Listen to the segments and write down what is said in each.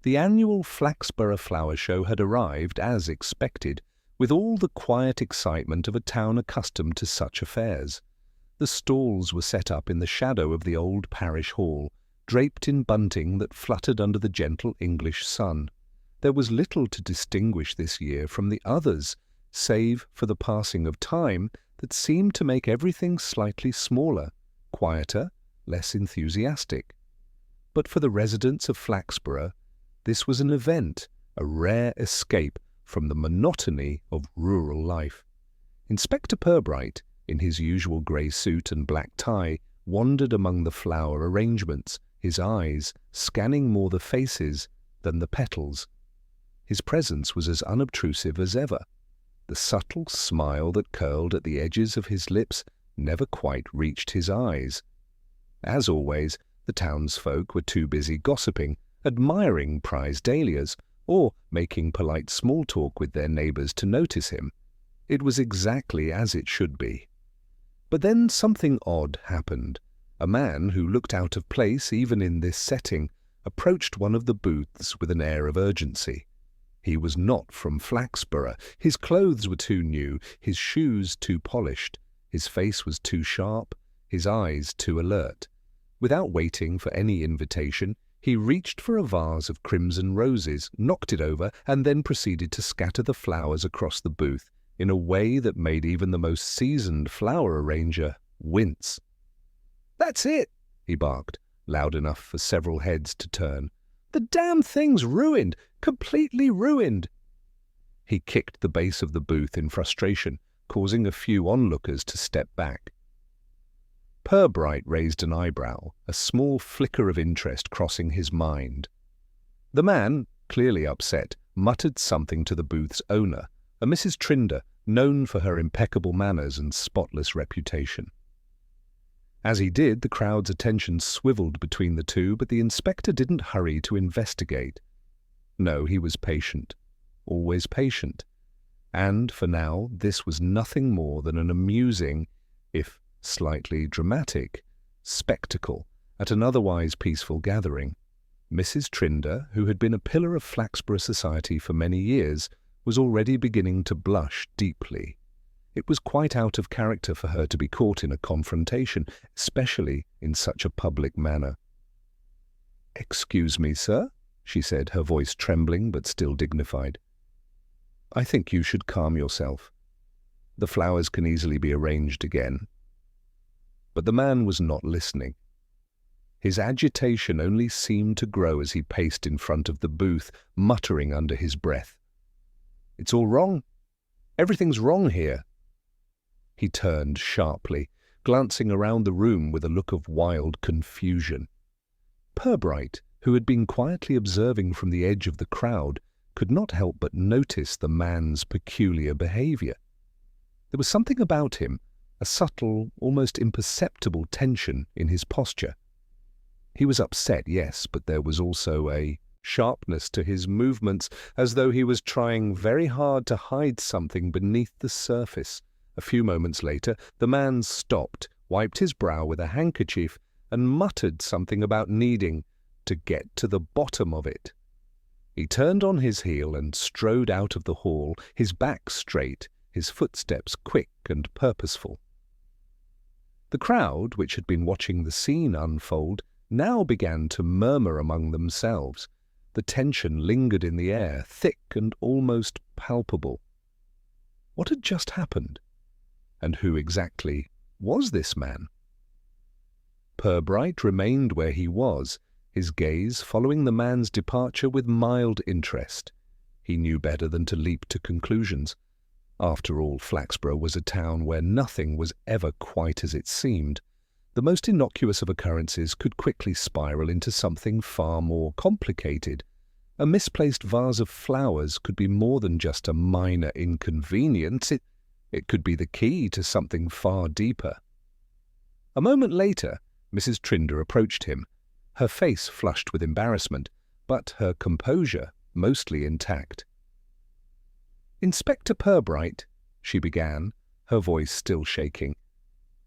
The annual Flaxborough Flower Show had arrived, as expected, with all the quiet excitement of a town accustomed to such affairs. The stalls were set up in the shadow of the old parish hall, draped in bunting that fluttered under the gentle English sun. There was little to distinguish this year from the others, save for the passing of time that seemed to make everything slightly smaller, quieter, less enthusiastic. But for the residents of Flaxborough, this was an event, a rare escape from the monotony of rural life. Inspector Purbright, in his usual grey suit and black tie, wandered among the flower arrangements, his eyes scanning more the faces than the petals. His presence was as unobtrusive as ever. The subtle smile that curled at the edges of his lips never quite reached his eyes. As always, the townsfolk were too busy gossiping, admiring prize dahlias, or making polite small talk with their neighbours to notice him. It was exactly as it should be. But then something odd happened. A man who looked out of place even in this setting approached one of the booths with an air of urgency. He was not from Flaxborough. His clothes were too new, his shoes too polished, his face was too sharp, his eyes too alert. Without waiting for any invitation, he reached for a vase of crimson roses, knocked it over, and then proceeded to scatter the flowers across the booth in a way that made even the most seasoned flower arranger wince. "That's it!" he barked, loud enough for several heads to turn. "The damn thing's ruined! Completely ruined!" He kicked the base of the booth in frustration, causing a few onlookers to step back. Purbright raised an eyebrow, a small flicker of interest crossing his mind. The man, clearly upset, muttered something to the booth's owner, a Mrs. Trinder, known for her impeccable manners and spotless reputation. As he did, the crowd's attention swiveled between the two, but the inspector didn't hurry to investigate. No, he was patient, always patient. And, for now, this was nothing more than an amusing, if slightly dramatic, spectacle at an otherwise peaceful gathering. Mrs. Trinder, who had been a pillar of Flaxborough society for many years, was already beginning to blush deeply. It was quite out of character for her to be caught in a confrontation, especially in such a public manner. "Excuse me, sir," she said, her voice trembling but still dignified. "I think you should calm yourself. The flowers can easily be arranged again." But the man was not listening. His agitation only seemed to grow as he paced in front of the booth, muttering under his breath. "It's all wrong. Everything's wrong here." He turned sharply, glancing around the room with a look of wild confusion. Purbright, who had been quietly observing from the edge of the crowd, could not help but notice the man's peculiar behavior. There was something about him, a subtle, almost imperceptible tension in his posture. He was upset, yes, but there was also a sharpness to his movements, as though he was trying very hard to hide something beneath the surface. A few moments later, the man stopped, wiped his brow with a handkerchief, and muttered something about needing to get to the bottom of it. He turned on his heel and strode out of the hall, his back straight, his footsteps quick and purposeful. The crowd, which had been watching the scene unfold, now began to murmur among themselves. The tension lingered in the air, thick and almost palpable. What had just happened? And who exactly was this man? Purbright remained where he was, his gaze following the man's departure with mild interest. He knew better than to leap to conclusions. After all, Flaxborough was a town where nothing was ever quite as it seemed. The most innocuous of occurrences could quickly spiral into something far more complicated. A misplaced vase of flowers could be more than just a minor inconvenience. It could be the key to something far deeper. A moment later, Mrs. Trinder approached him, her face flushed with embarrassment, but her composure mostly intact. "Inspector Purbright," she began, her voice still shaking,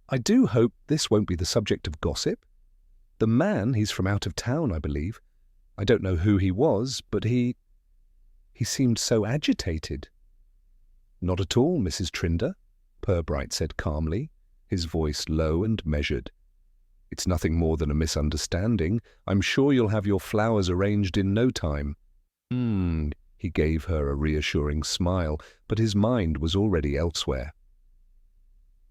"I do hope this won't be the subject of gossip. The man, he's from out of town, I believe. I don't know who he was, but he seemed so agitated." "Not at all, Mrs. Trinder," Purbright said calmly, his voice low and measured. "It's nothing more than a misunderstanding. I'm sure you'll have your flowers arranged in no time." He gave her a reassuring smile, but his mind was already elsewhere.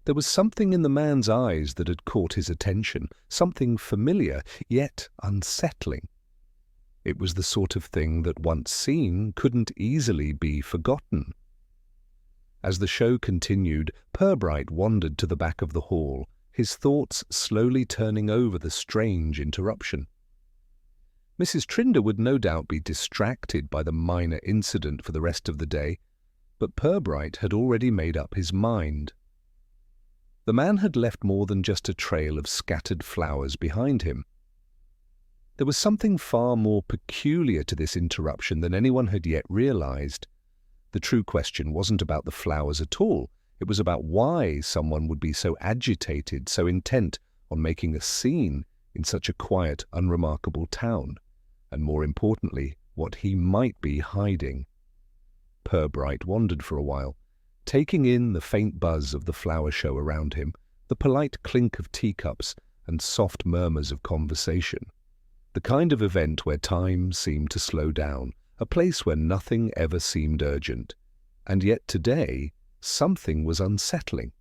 There was something in the man's eyes that had caught his attention, something familiar, yet unsettling. It was the sort of thing that, once seen, couldn't easily be forgotten. As the show continued, Purbright wandered to the back of the hall, his thoughts slowly turning over the strange interruption. Mrs. Trinder would no doubt be distracted by the minor incident for the rest of the day, but Purbright had already made up his mind. The man had left more than just a trail of scattered flowers behind him. There was something far more peculiar to this interruption than anyone had yet realized. The true question wasn't about the flowers at all. It was about why someone would be so agitated, so intent on making a scene in such a quiet, unremarkable town, and more importantly, what he might be hiding. Purbright wandered for a while, taking in the faint buzz of the flower show around him, the polite clink of teacups and soft murmurs of conversation. The kind of event where time seemed to slow down, a place where nothing ever seemed urgent. And yet today, something was unsettling.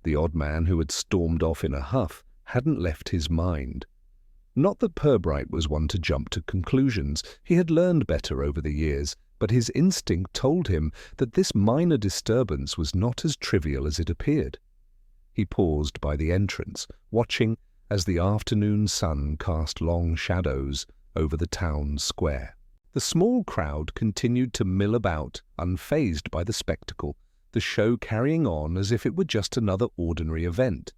The odd man who had stormed off in a huff hadn't left his mind. Not that Purbright was one to jump to conclusions. He had learned better over the years, but his instinct told him that this minor disturbance was not as trivial as it appeared. He paused by the entrance, watching as the afternoon sun cast long shadows over the town square. The small crowd continued to mill about, unfazed by the spectacle, the show carrying on as if it were just another ordinary event.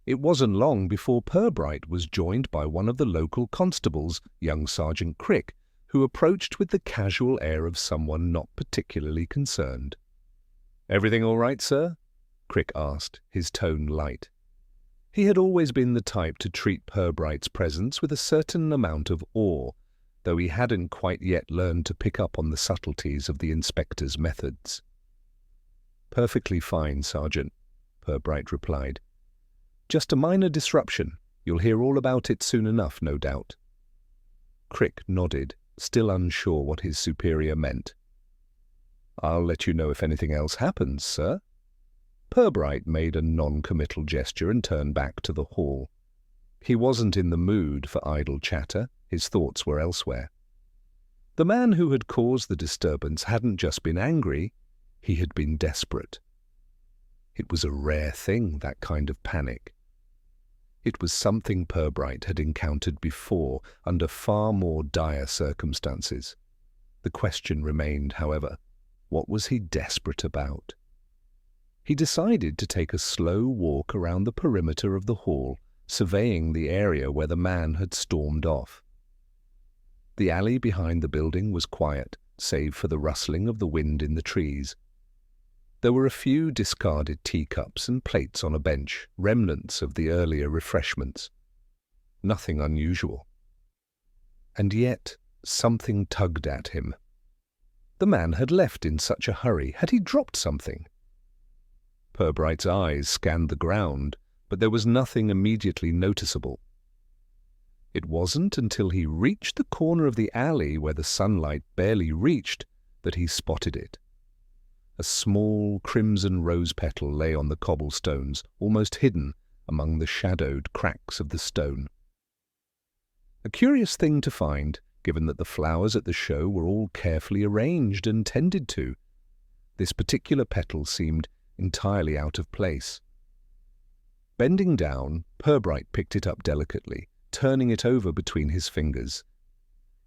It wasn't long before Purbright was joined by one of the local constables, young Sergeant Crick, who approached with the casual air of someone not particularly concerned. "Everything all right, sir?" Crick asked, his tone light. He had always been the type to treat Purbright's presence with a certain amount of awe, though he hadn't quite yet learned to pick up on the subtleties of the inspector's methods. "Perfectly fine, Sergeant," Purbright replied. "Just a minor disruption. You'll hear all about it soon enough, no doubt." Crick nodded, still unsure what his superior meant. "I'll let you know if anything else happens, sir." Purbright made a non-committal gesture and turned back to the hall. He wasn't in the mood for idle chatter. His thoughts were elsewhere. The man who had caused the disturbance hadn't just been angry, he had been desperate. It was a rare thing, that kind of panic. It was something Purbright had encountered before, under far more dire circumstances. The question remained, however, what was he desperate about? He decided to take a slow walk around the perimeter of the hall, surveying the area where the man had stormed off. The alley behind the building was quiet, save for the rustling of the wind in the trees. There were a few discarded teacups and plates on a bench, remnants of the earlier refreshments. Nothing unusual. And yet something tugged at him. The man had left in such a hurry. Had he dropped something? Purbright's eyes scanned the ground, but there was nothing immediately noticeable. It wasn't until he reached the corner of the alley where the sunlight barely reached that he spotted it. A small crimson rose petal lay on the cobblestones, almost hidden among the shadowed cracks of the stone. A curious thing to find, given that the flowers at the show were all carefully arranged and tended to. This particular petal seemed entirely out of place. Bending down, Purbright picked it up delicately, turning it over between his fingers.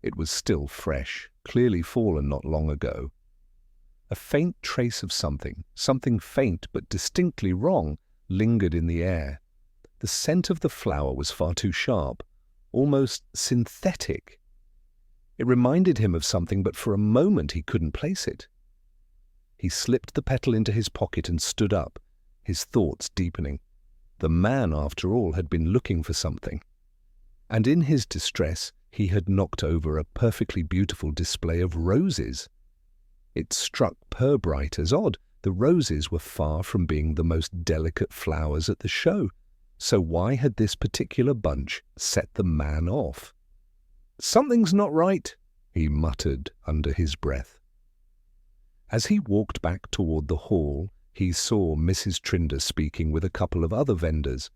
It was still fresh, clearly fallen not long ago. A faint trace of something faint but distinctly wrong, lingered in the air. The scent of the flower was far too sharp, almost synthetic. It reminded him of something, but for a moment he couldn't place it. He slipped the petal into his pocket and stood up, his thoughts deepening. The man, after all, had been looking for something. And in his distress, he had knocked over a perfectly beautiful display of roses. It struck Purbright as odd. The roses were far from being the most delicate flowers at the show, so why had this particular bunch set the man off? "Something's not right," he muttered under his breath. As he walked back toward the hall, he saw Mrs. Trinder speaking with a couple of other vendors.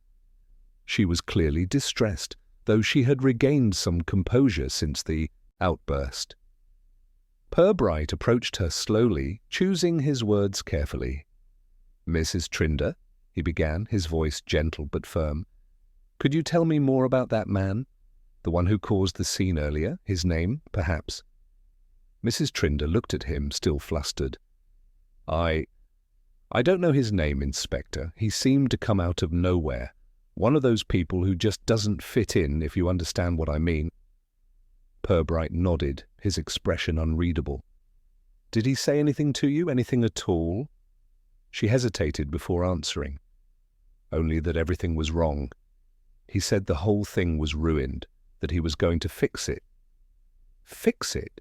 She was clearly distressed, though she had regained some composure since the outburst. Purbright approached her slowly, choosing his words carefully. "Mrs. Trinder," he began, his voice gentle but firm, "could you tell me more about that man? The one who caused the scene earlier? His name, perhaps?" Mrs. Trinder looked at him, still flustered. I don't know his name, Inspector. He seemed to come out of nowhere. One of those people who just doesn't fit in, if you understand what I mean." Purbright nodded, his expression unreadable. "Did he say anything to you, anything at all?" She hesitated before answering. "Only that everything was wrong. He said the whole thing was ruined, that he was going to fix it." "Fix it?"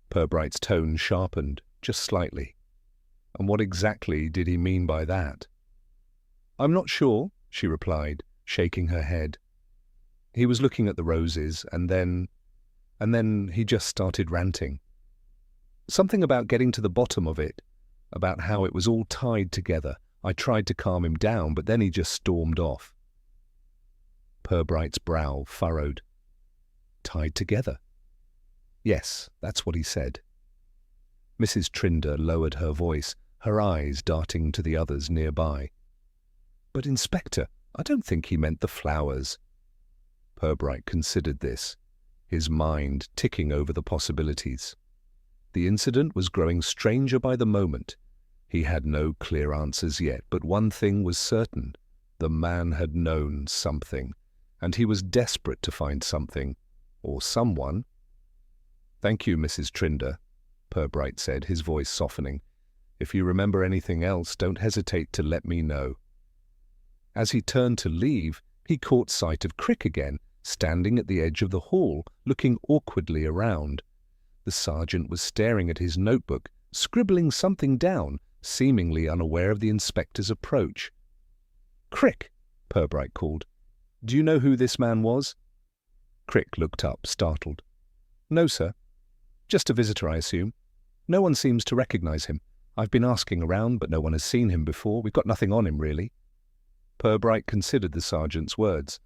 Purbright's tone sharpened, just slightly. "And what exactly did he mean by that?" "I'm not sure," she replied, shaking her head. He was looking at the roses, and then he just started ranting. Something about getting to the bottom of it, about how it was all tied together. I tried to calm him down, but then he just stormed off. Purbright's brow furrowed. "Tied together?" "Yes, that's what he said." Mrs. Trinder lowered her voice, her eyes darting to the others nearby. "But, Inspector, I don't think he meant the flowers." Purbright considered this, his mind ticking over the possibilities. The incident was growing stranger by the moment. He had no clear answers yet, but one thing was certain. The man had known something, and he was desperate to find something, or someone. "Thank you, Mrs. Trinder," Purbright said, his voice softening. "If you remember anything else, don't hesitate to let me know." As he turned to leave, he caught sight of Crick again, standing at the edge of the hall, looking awkwardly around. The sergeant was staring at his notebook, scribbling something down, seemingly unaware of the inspector's approach. "Crick," Purbright called, "do you know who this man was?" Crick looked up, startled. "No, sir. Just a visitor, I assume. No one seems to recognize him. I've been asking around, but no one has seen him before. We've got nothing on him, really." Purbright considered the sergeant's words.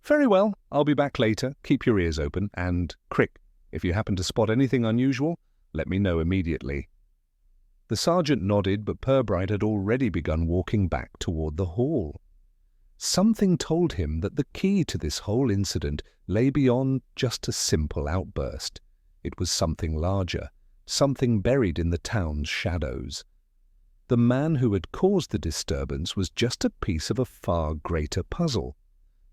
"Very well, I'll be back later. Keep your ears open, and, Crick, if you happen to spot anything unusual, let me know immediately." The sergeant nodded, but Purbright had already begun walking back toward the hall. Something told him that the key to this whole incident lay beyond just a simple outburst. It was something larger, something buried in the town's shadows. The man who had caused the disturbance was just a piece of a far greater puzzle.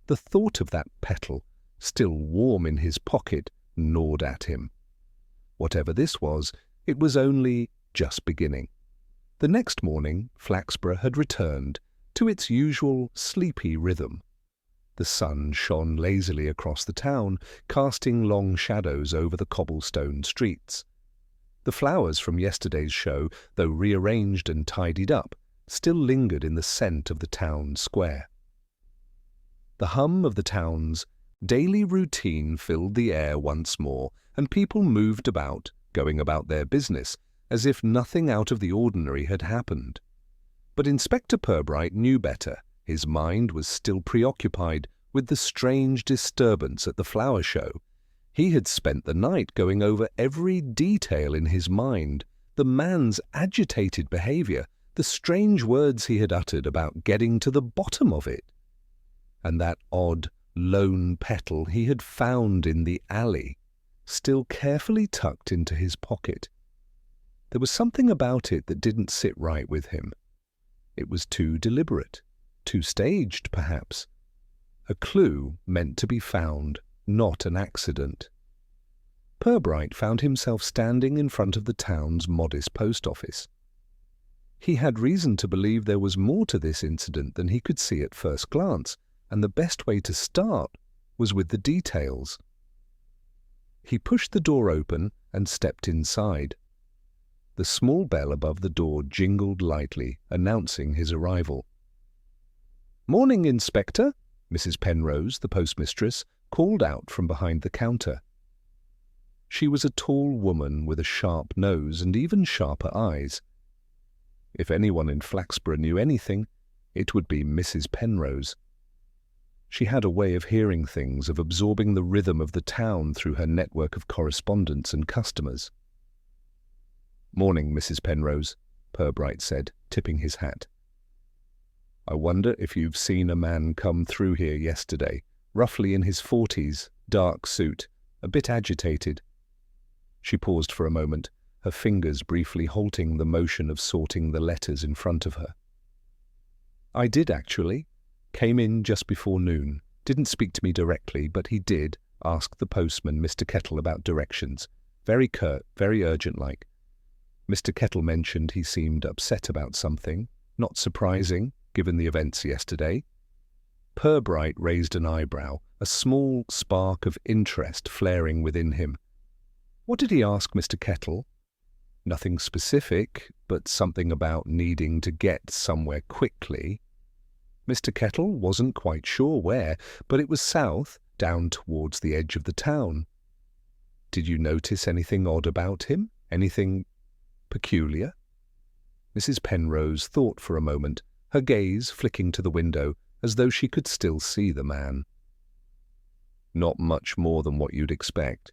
The thought of that petal, still warm in his pocket, gnawed at him. Whatever this was, it was only just beginning. The next morning, Flaxborough had returned to its usual sleepy rhythm. The sun shone lazily across the town, casting long shadows over the cobblestone streets. The flowers from yesterday's show, though rearranged and tidied up, still lingered in the scent of the town square. The hum of the town's daily routine filled the air once more, and people moved about, going about their business, as if nothing out of the ordinary had happened. But Inspector Purbright knew better. His mind was still preoccupied with the strange disturbance at the flower show. He had spent the night going over every detail in his mind, the man's agitated behavior, the strange words he had uttered about getting to the bottom of it, and that odd, lone petal he had found in the alley, still carefully tucked into his pocket. There was something about it that didn't sit right with him. It was too deliberate, too staged, perhaps. A clue meant to be found, not an accident. Purbright found himself standing in front of the town's modest post office. He had reason to believe there was more to this incident than he could see at first glance, and the best way to start was with the details. He pushed the door open and stepped inside. The small bell above the door jingled lightly, announcing his arrival. "Morning, Inspector," Mrs. Penrose, the postmistress, called out from behind the counter. She was a tall woman with a sharp nose and even sharper eyes. If anyone in Flaxborough knew anything, it would be Mrs. Penrose. She had a way of hearing things, of absorbing the rhythm of the town through her network of correspondents and customers. "Morning, Mrs. Penrose," Purbright said, tipping his hat. "I wonder if you've seen a man come through here yesterday, roughly in his 40s, dark suit, a bit agitated." She paused for a moment, her fingers briefly halting the motion of sorting the letters in front of her. "I did, actually. Came in just before noon. Didn't speak to me directly, but he did ask the postman, Mr. Kettle, about directions. Very curt, very urgent-like. Mr. Kettle mentioned he seemed upset about something. Not surprising, given the events yesterday." Purbright raised an eyebrow, a small spark of interest flaring within him. "What did he ask Mr. Kettle?" "Nothing specific, but something about needing to get somewhere quickly." Mr. Kettle wasn't quite sure where, but it was south, down towards the edge of the town. "Did you notice anything odd about him? Anything peculiar?" Mrs. Penrose thought for a moment, her gaze flicking to the window as though she could still see the man. "Not much more than what you'd expect.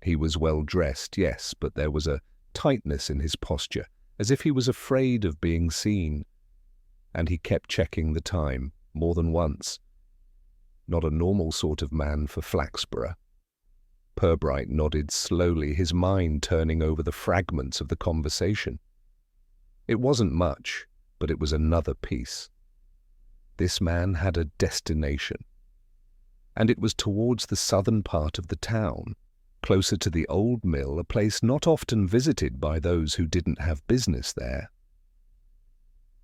He was well dressed, yes, but there was a tightness in his posture, as if he was afraid of being seen. And he kept checking the time, more than once. Not a normal sort of man for Flaxborough." Purbright nodded slowly, his mind turning over the fragments of the conversation. It wasn't much, but it was another piece. This man had a destination, and it was towards the southern part of the town, closer to the old mill, a place not often visited by those who didn't have business there.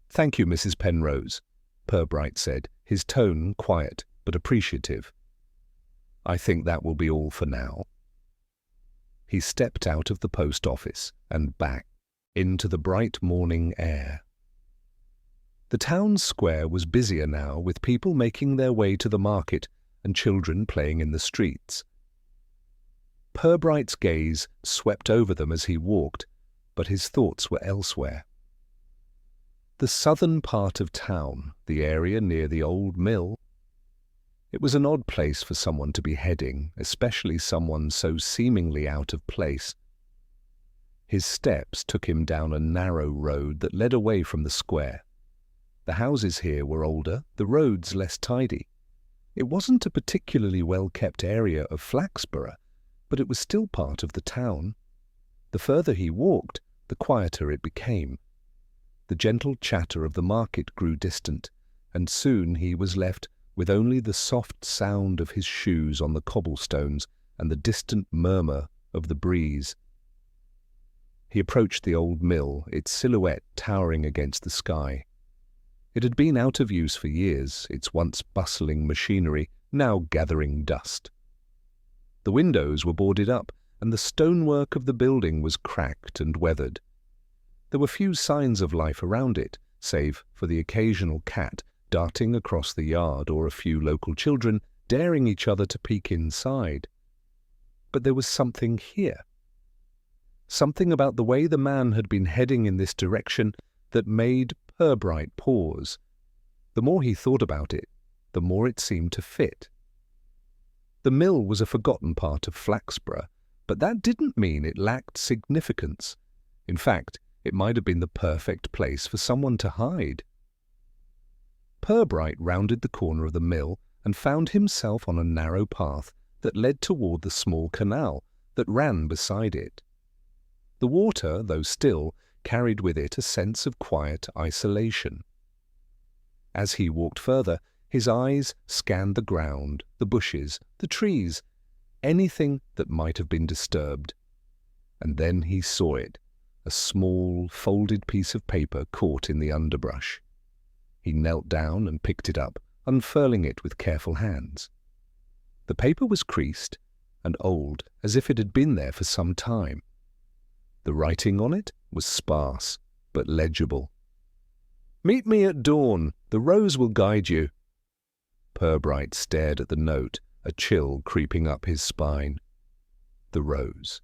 "Thank you, Mrs. Penrose," Purbright said, his tone quiet but appreciative. "I think that will be all for now." He stepped out of the post office and back into the bright morning air. The town square was busier now, with people making their way to the market and children playing in the streets. Purbright's gaze swept over them as he walked, but his thoughts were elsewhere. The southern part of town, the area near the old mill. It was an odd place for someone to be heading, especially someone so seemingly out of place. His steps took him down a narrow road that led away from the square. The houses here were older, the roads less tidy. It wasn't a particularly well-kept area of Flaxborough, but it was still part of the town. The further he walked, the quieter it became. The gentle chatter of the market grew distant, and soon he was left with only the soft sound of his shoes on the cobblestones and the distant murmur of the breeze. He approached the old mill, its silhouette towering against the sky. It had been out of use for years, its once bustling machinery now gathering dust. The windows were boarded up, and the stonework of the building was cracked and weathered. There were few signs of life around it, save for the occasional cat darting across the yard or a few local children daring each other to peek inside. But there was something here. Something about the way the man had been heading in this direction that made Purbright pause. The more he thought about it, the more it seemed to fit. The mill was a forgotten part of Flaxborough, but that didn't mean it lacked significance. In fact, it might have been the perfect place for someone to hide. Purbright rounded the corner of the mill and found himself on a narrow path that led toward the small canal that ran beside it. The water, though still, carried with it a sense of quiet isolation. As he walked further, his eyes scanned the ground, the bushes, the trees, anything that might have been disturbed. And then he saw it, a small, folded piece of paper caught in the underbrush. He knelt down and picked it up, unfurling it with careful hands. The paper was creased, and old, as if it had been there for some time. The writing on it was sparse, but legible. "Meet me at dawn. The rose will guide you." Purbright stared at the note, a chill creeping up his spine. The rose.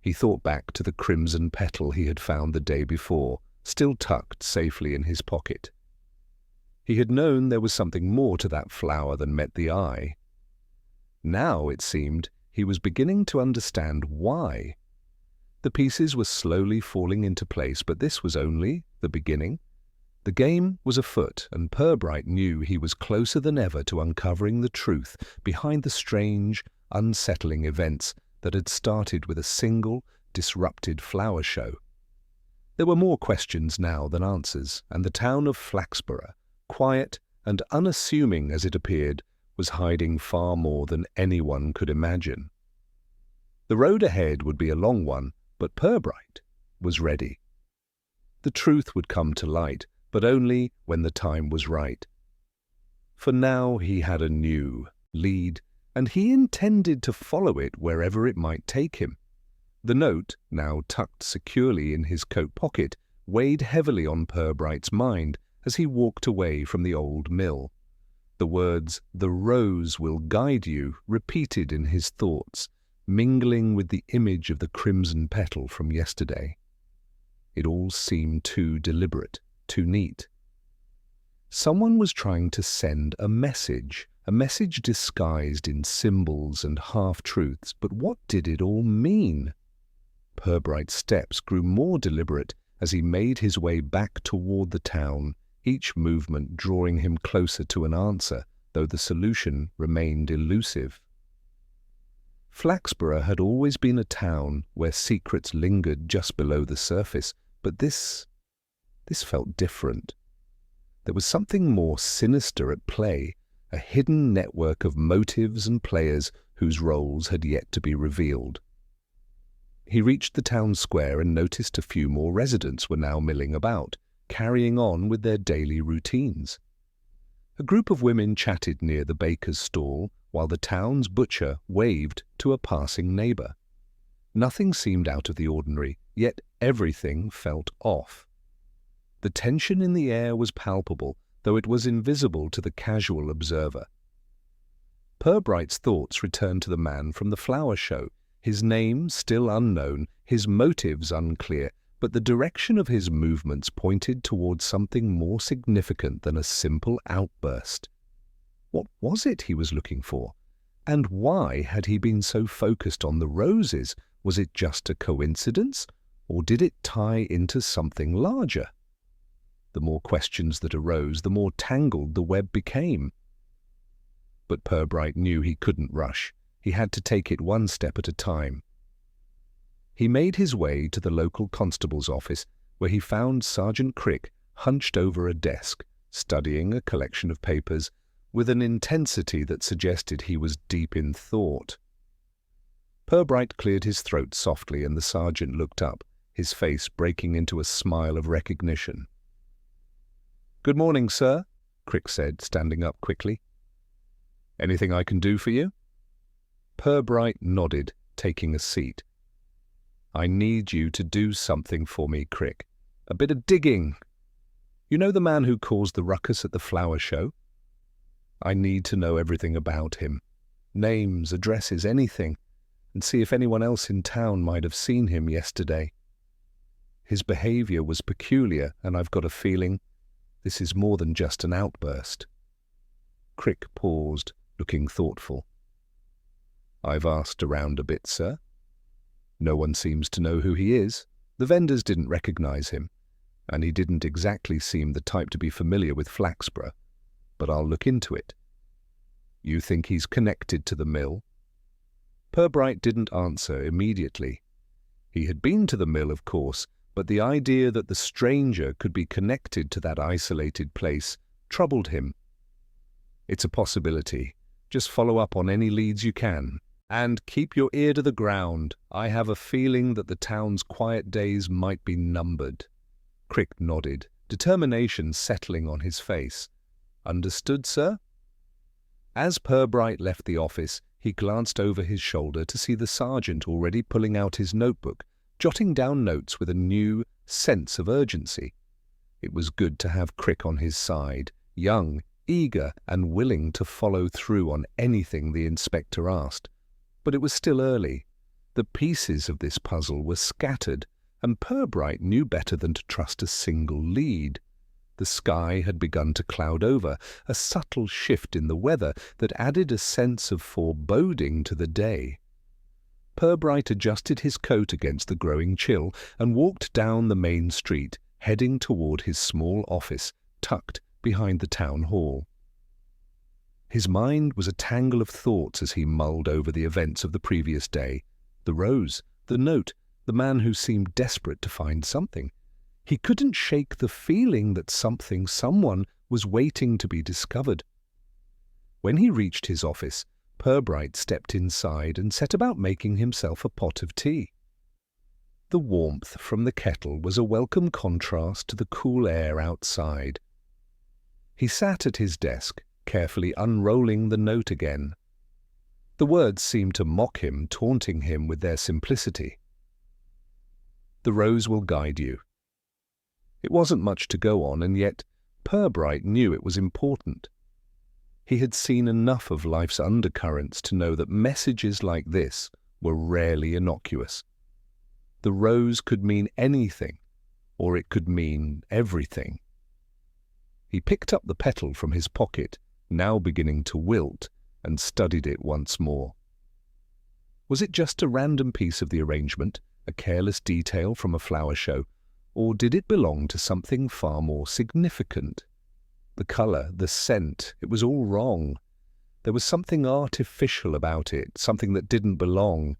He thought back to the crimson petal he had found the day before, still tucked safely in his pocket. He had known there was something more to that flower than met the eye. Now, it seemed, he was beginning to understand why. The pieces were slowly falling into place, but this was only the beginning. The game was afoot, and Purbright knew he was closer than ever to uncovering the truth behind the strange, unsettling events that had started with a single, disrupted flower show. There were more questions now than answers, and the town of Flaxborough, quiet and unassuming as it appeared, was hiding far more than anyone could imagine. The road ahead would be a long one, but Purbright was ready. The truth would come to light, but only when the time was right. For now he had a new lead, and he intended to follow it wherever it might take him. The note, now tucked securely in his coat pocket, weighed heavily on Purbright's mind as he walked away from the old mill. The words, "The rose will guide you," repeated in his thoughts, mingling with the image of the crimson petal from yesterday. It all seemed too deliberate, too neat. Someone was trying to send a message disguised in symbols and half-truths, but what did it all mean? Purbright's steps grew more deliberate as he made his way back toward the town, each movement drawing him closer to an answer, though the solution remained elusive. Flaxborough had always been a town where secrets lingered just below the surface, but this felt different. There was something more sinister at play, a hidden network of motives and players whose roles had yet to be revealed. He reached the town square and noticed a few more residents were now milling about, carrying on with their daily routines. A group of women chatted near the baker's stall, while the town's butcher waved to a passing neighbor. Nothing seemed out of the ordinary, yet everything felt off. The tension in the air was palpable, though it was invisible to the casual observer. Purbright's thoughts returned to the man from the flower show, his name still unknown, his motives unclear, but the direction of his movements pointed towards something more significant than a simple outburst. What was it he was looking for? And why had he been so focused on the roses? Was it just a coincidence, or did it tie into something larger? The more questions that arose, the more tangled the web became. But Purbright knew he couldn't rush. He had to take it one step at a time. He made his way to the local constable's office, where he found Sergeant Crick hunched over a desk, studying a collection of papers with an intensity that suggested he was deep in thought. Purbright cleared his throat softly, and the sergeant looked up, his face breaking into a smile of recognition. "Good morning, sir," Crick said, standing up quickly. "Anything I can do for you?" Purbright nodded, taking a seat. "I need you to do something for me, Crick. A bit of digging. You know the man who caused the ruckus at the flower show? I need to know everything about him. Names, addresses, anything, and see if anyone else in town might have seen him yesterday. His behavior was peculiar, and I've got a feeling this is more than just an outburst." Crick paused, looking thoughtful. "I've asked around a bit, sir. No one seems to know who he is. The vendors didn't recognize him, and he didn't exactly seem the type to be familiar with Flaxborough, but I'll look into it. You think he's connected to the mill?" Purbright didn't answer immediately. He had been to the mill, of course, but the idea that the stranger could be connected to that isolated place troubled him. "It's a possibility. Just follow up on any leads you can. And keep your ear to the ground. I have a feeling that the town's quiet days might be numbered." Crick nodded, determination settling on his face. "Understood, sir?" As Purbright left the office, He glanced over his shoulder to see the sergeant already pulling out his notebook, jotting down notes with a new sense of urgency. It was good to have Crick on his side, young, eager and willing to follow through on anything the inspector asked. But it was still early. The pieces of this puzzle were scattered, and Purbright knew better than to trust a single lead. The sky had begun to cloud over, a subtle shift in the weather that added a sense of foreboding to the day. Purbright adjusted his coat against the growing chill and walked down the main street, heading toward his small office, tucked behind the town hall. His mind was a tangle of thoughts as he mulled over the events of the previous day. The rose, the note, the man who seemed desperate to find something. He couldn't shake the feeling that someone was waiting to be discovered. When he reached his office, Purbright stepped inside and set about making himself a pot of tea. The warmth from the kettle was a welcome contrast to the cool air outside. He sat at his desk, carefully unrolling the note again. The words seemed to mock him, taunting him with their simplicity. "The rose will guide you." It wasn't much to go on, and yet Purbright knew it was important. He had seen enough of life's undercurrents to know that messages like this were rarely innocuous. The rose could mean anything, or it could mean everything. He picked up the petal from his pocket, now beginning to wilt, and studied it once more. Was it just a random piece of the arrangement, a careless detail from a flower show, or did it belong to something far more significant? The colour, the scent, it was all wrong. There was something artificial about it, something that didn't belong.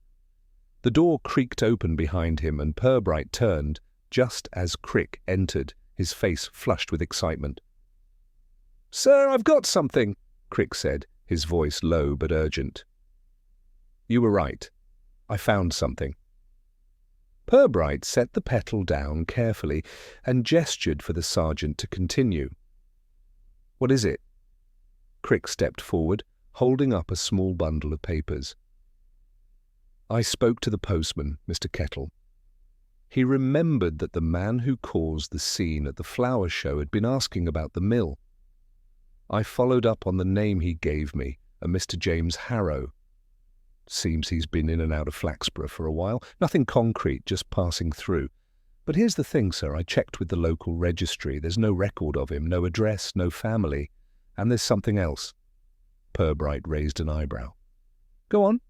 The door creaked open behind him, and Purbright turned, just as Crick entered, his face flushed with excitement. "Sir, I've got something," Crick said, his voice low but urgent. "You were right. I found something." Purbright set the petal down carefully and gestured for the sergeant to continue. "What is it?" Crick stepped forward, holding up a small bundle of papers. "I spoke to the postman, Mr. Kettle. He remembered that the man who caused the scene at the flower show had been asking about the mill. I followed up on the name he gave me, a Mr. James Harrow. Seems he's been in and out of Flaxborough for a while. Nothing concrete, just passing through. But here's the thing, sir. I checked with the local registry. There's no record of him, no address, no family. And there's something else." Purbright raised an eyebrow. "Go on."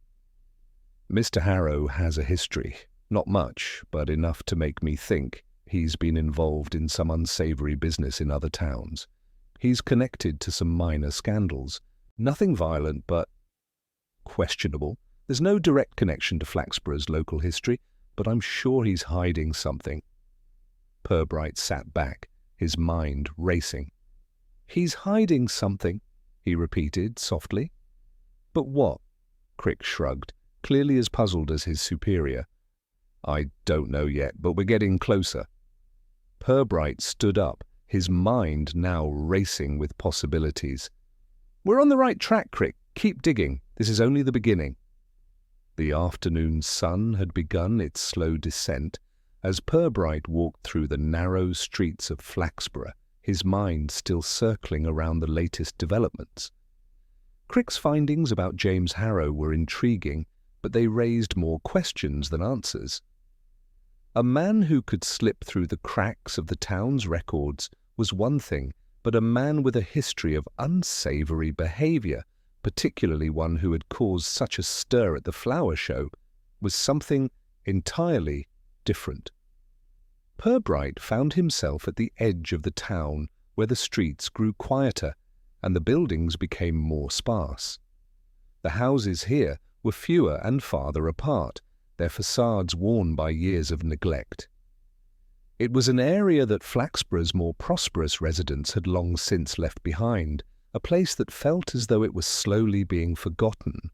"Mr. Harrow has a history. Not much, but enough to make me think he's been involved in some unsavoury business in other towns. He's connected to some minor scandals. Nothing violent, but questionable. There's no direct connection to Flaxborough's local history, but I'm sure he's hiding something." Purbright sat back, his mind racing. "He's hiding something," he repeated softly. "But what?" Crick shrugged, clearly as puzzled as his superior. "I don't know yet, but we're getting closer." Purbright stood up, his mind now racing with possibilities. "We're on the right track, Crick. Keep digging. This is only the beginning." The afternoon sun had begun its slow descent as Purbright walked through the narrow streets of Flaxborough, his mind still circling around the latest developments. Crick's findings about James Harrow were intriguing, but they raised more questions than answers. A man who could slip through the cracks of the town's records was one thing, but a man with a history of unsavoury behaviour, particularly one who had caused such a stir at the flower show, was something entirely different. Purbright found himself at the edge of the town where the streets grew quieter and the buildings became more sparse. The houses here were fewer and farther apart, their facades worn by years of neglect. It was an area that Flaxborough's more prosperous residents had long since left behind, a place that felt as though it was slowly being forgotten.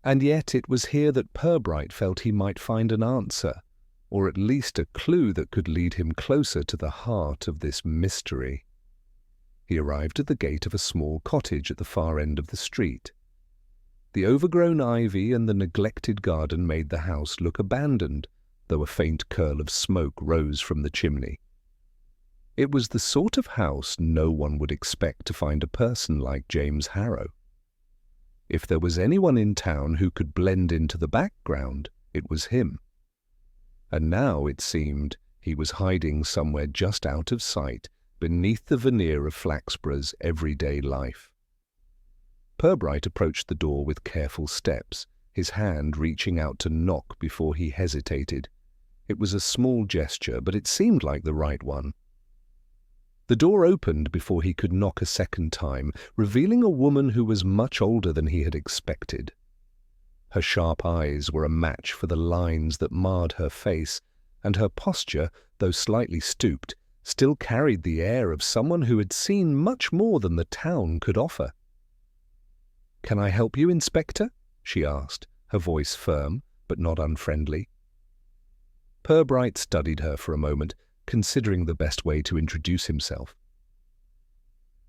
And yet it was here that Purbright felt he might find an answer, or at least a clue that could lead him closer to the heart of this mystery. He arrived at the gate of a small cottage at the far end of the street. The overgrown ivy and the neglected garden made the house look abandoned, though a faint curl of smoke rose from the chimney. It was the sort of house no one would expect to find a person like James Harrow. If there was anyone in town who could blend into the background, it was him. And now, it seemed, he was hiding somewhere just out of sight, beneath the veneer of Flaxborough's everyday life. Purbright approached the door with careful steps, his hand reaching out to knock before he hesitated. It was a small gesture, but it seemed like the right one. The door opened before he could knock a second time, revealing a woman who was much older than he had expected. Her sharp eyes were a match for the lines that marred her face, and her posture, though slightly stooped, still carried the air of someone who had seen much more than the town could offer. "Can I help you, Inspector?" she asked, her voice firm, but not unfriendly. Purbright studied her for a moment, considering the best way to introduce himself.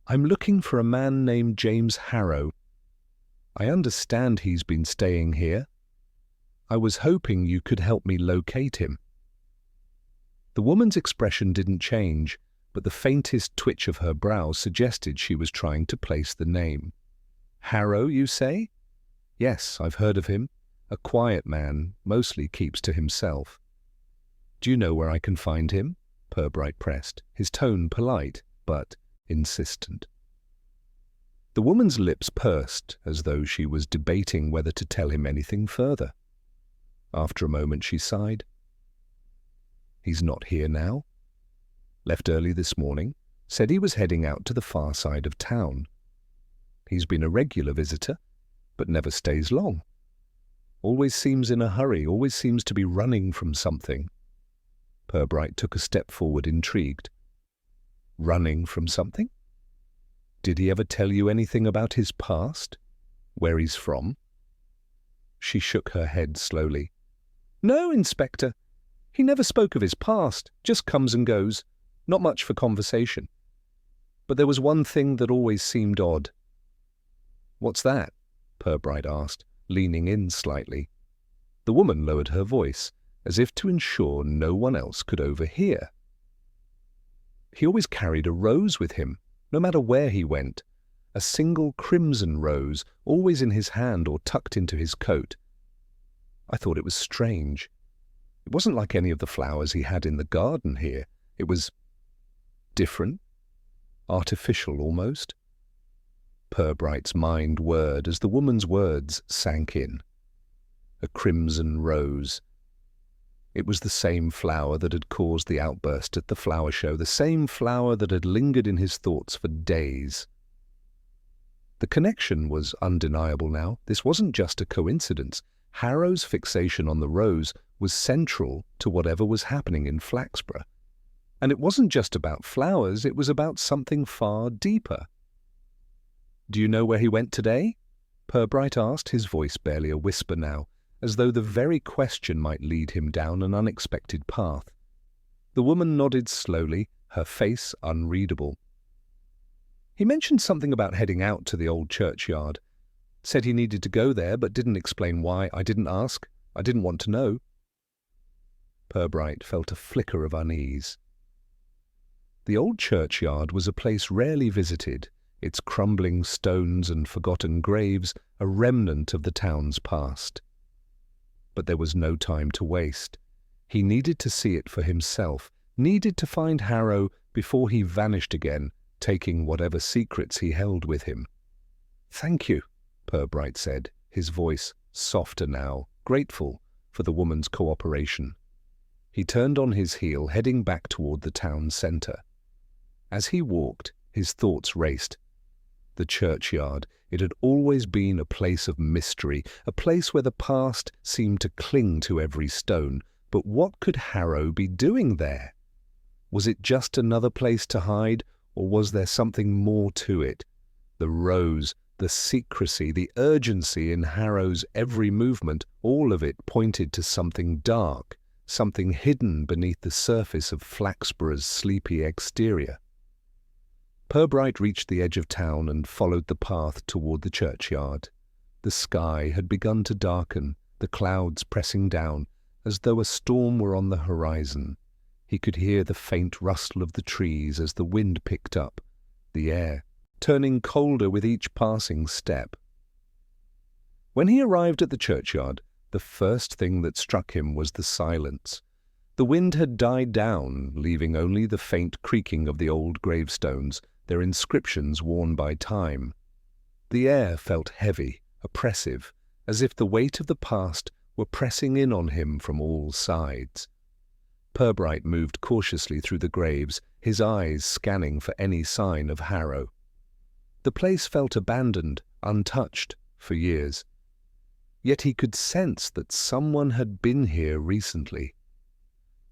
"I'm looking for a man named James Harrow. I understand he's been staying here. I was hoping you could help me locate him." The woman's expression didn't change, but the faintest twitch of her brow suggested she was trying to place the name. "Harrow, you say?" "Yes, I've heard of him. A quiet man, mostly keeps to himself." "Do you know where I can find him?" Purbright pressed, his tone polite, but insistent. The woman's lips pursed, as though she was debating whether to tell him anything further. After a moment she sighed. "He's not here now. Left early this morning, said he was heading out to the far side of town. He's been a regular visitor, but never stays long. Always seems in a hurry, always seems to be running from something." Purbright took a step forward, intrigued. "Running from something? Did he ever tell you anything about his past? Where he's from?" She shook her head slowly. "No, Inspector. He never spoke of his past, just comes and goes. Not much for conversation. But there was one thing that always seemed odd." "What's that?" Purbright asked, leaning in slightly. The woman lowered her voice, as if to ensure no one else could overhear. "He always carried a rose with him, no matter where he went. A single crimson rose, always in his hand or tucked into his coat. I thought it was strange. It wasn't like any of the flowers he had in the garden here. It was different, artificial almost." Purbright's mind whirred as the woman's words sank in. A crimson rose. It was the same flower that had caused the outburst at the flower show, the same flower that had lingered in his thoughts for days. The connection was undeniable now. This wasn't just a coincidence. Harrow's fixation on the rose was central to whatever was happening in Flaxborough. And it wasn't just about flowers, it was about something far deeper. "Do you know where he went today?" Purbright asked, his voice barely a whisper now, as though the very question might lead him down an unexpected path. The woman nodded slowly, her face unreadable. "He mentioned something about heading out to the old churchyard. Said he needed to go there, but didn't explain why. I didn't ask. I didn't want to know." Purbright felt a flicker of unease. The old churchyard was a place rarely visited, its crumbling stones and forgotten graves a remnant of the town's past. But there was no time to waste. He needed to see it for himself, needed to find Harrow before he vanished again, taking whatever secrets he held with him. "Thank you," Purbright said, his voice softer now, grateful for the woman's cooperation. He turned on his heel, heading back toward the town centre. As he walked, his thoughts raced. The churchyard, it had always been a place of mystery, a place where the past seemed to cling to every stone. But what could Harrow be doing there? Was it just another place to hide, or was there something more to it? The rose, the secrecy, the urgency in Harrow's every movement, all of it pointed to something dark, something hidden beneath the surface of Flaxborough's sleepy exterior. Purbright reached the edge of town and followed the path toward the churchyard. The sky had begun to darken, the clouds pressing down, as though a storm were on the horizon. He could hear the faint rustle of the trees as the wind picked up, the air turning colder with each passing step. When he arrived at the churchyard, the first thing that struck him was the silence. The wind had died down, leaving only the faint creaking of the old gravestones, their inscriptions worn by time. The air felt heavy, oppressive, as if the weight of the past were pressing in on him from all sides. Purbright moved cautiously through the graves, his eyes scanning for any sign of Harrow. The place felt abandoned, untouched, for years. Yet he could sense that someone had been here recently.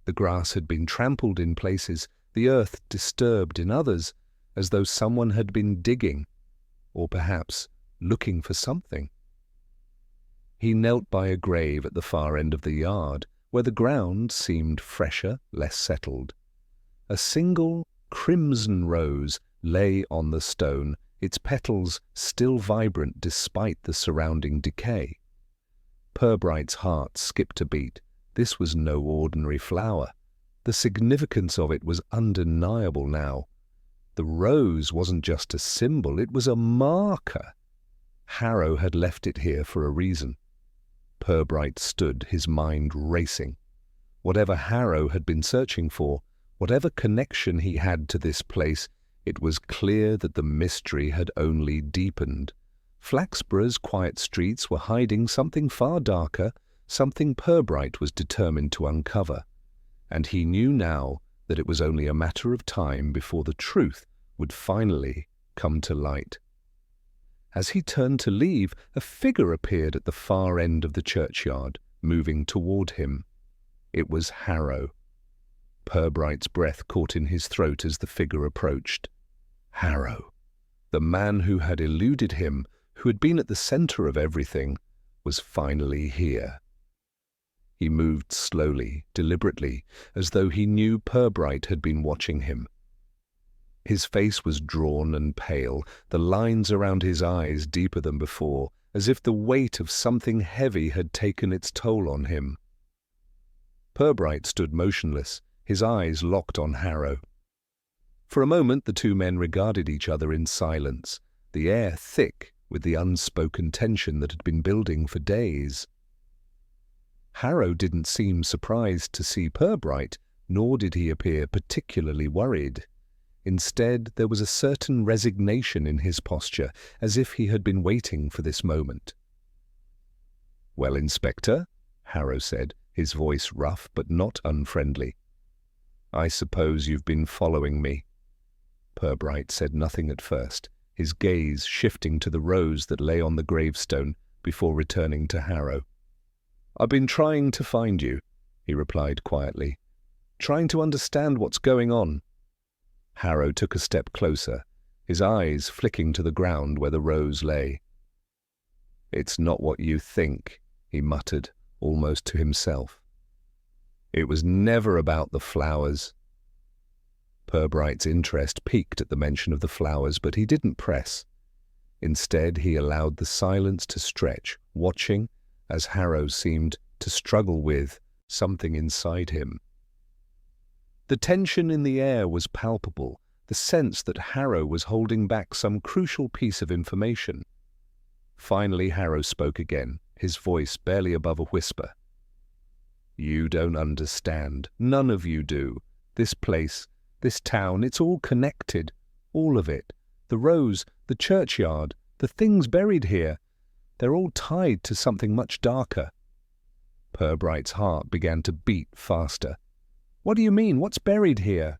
The grass had been trampled in places, the earth disturbed in others, as though someone had been digging, or perhaps looking for something. He knelt by a grave at the far end of the yard, where the ground seemed fresher, less settled. A single crimson rose lay on the stone, its petals still vibrant despite the surrounding decay. Purbright's heart skipped a beat. This was no ordinary flower. The significance of it was undeniable now. The rose wasn't just a symbol, it was a marker. Harrow had left it here for a reason. Purbright stood, his mind racing. Whatever Harrow had been searching for, whatever connection he had to this place, it was clear that the mystery had only deepened. Flaxborough's quiet streets were hiding something far darker, something Purbright was determined to uncover. And he knew now that it was only a matter of time before the truth would finally come to light. As he turned to leave, a figure appeared at the far end of the churchyard, moving toward him. It was Harrow. Purbright's breath caught in his throat as the figure approached. Harrow, the man who had eluded him, who had been at the center of everything, was finally here. He moved slowly, deliberately, as though he knew Purbright had been watching him. His face was drawn and pale, the lines around his eyes deeper than before, as if the weight of something heavy had taken its toll on him. Purbright stood motionless, his eyes locked on Harrow. For a moment the two men regarded each other in silence, the air thick with the unspoken tension that had been building for days. Harrow didn't seem surprised to see Purbright, nor did he appear particularly worried. Instead, there was a certain resignation in his posture, as if he had been waiting for this moment. "Well, Inspector," Harrow said, his voice rough but not unfriendly. "I suppose you've been following me." Purbright said nothing at first, his gaze shifting to the rose that lay on the gravestone before returning to Harrow. "I've been trying to find you," he replied quietly. "Trying to understand what's going on." Harrow took a step closer, his eyes flicking to the ground where the rose lay. "It's not what you think," he muttered, almost to himself. "It was never about the flowers." Purbright's interest piqued at the mention of the flowers, but he didn't press. Instead, he allowed the silence to stretch, watching as Harrow seemed to struggle with something inside him. The tension in the air was palpable, the sense that Harrow was holding back some crucial piece of information. Finally, Harrow spoke again, his voice barely above a whisper. "You don't understand. None of you do. This place, this town, it's all connected. All of it. The rose, the churchyard, the things buried here. They're all tied to something much darker." Purbright's heart began to beat faster. "What do you mean? What's buried here?"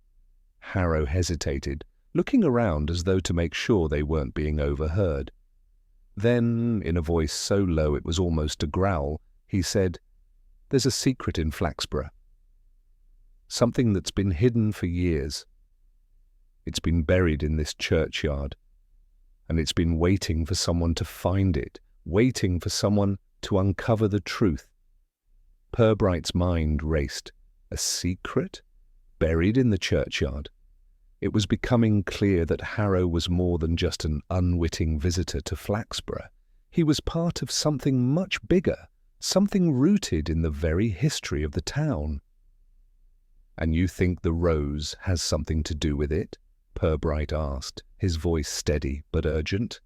Harrow hesitated, looking around as though to make sure they weren't being overheard. Then, in a voice so low it was almost a growl, he said, "There's a secret in Flaxborough. Something that's been hidden for years. It's been buried in this churchyard, and it's been waiting for someone to find it, waiting for someone to uncover the truth." Purbright's mind raced. A secret? Buried in the churchyard? It was becoming clear that Harrow was more than just an unwitting visitor to Flaxborough. He was part of something much bigger, something rooted in the very history of the town. "And you think the rose has something to do with it?" Purbright asked, his voice steady but urgent.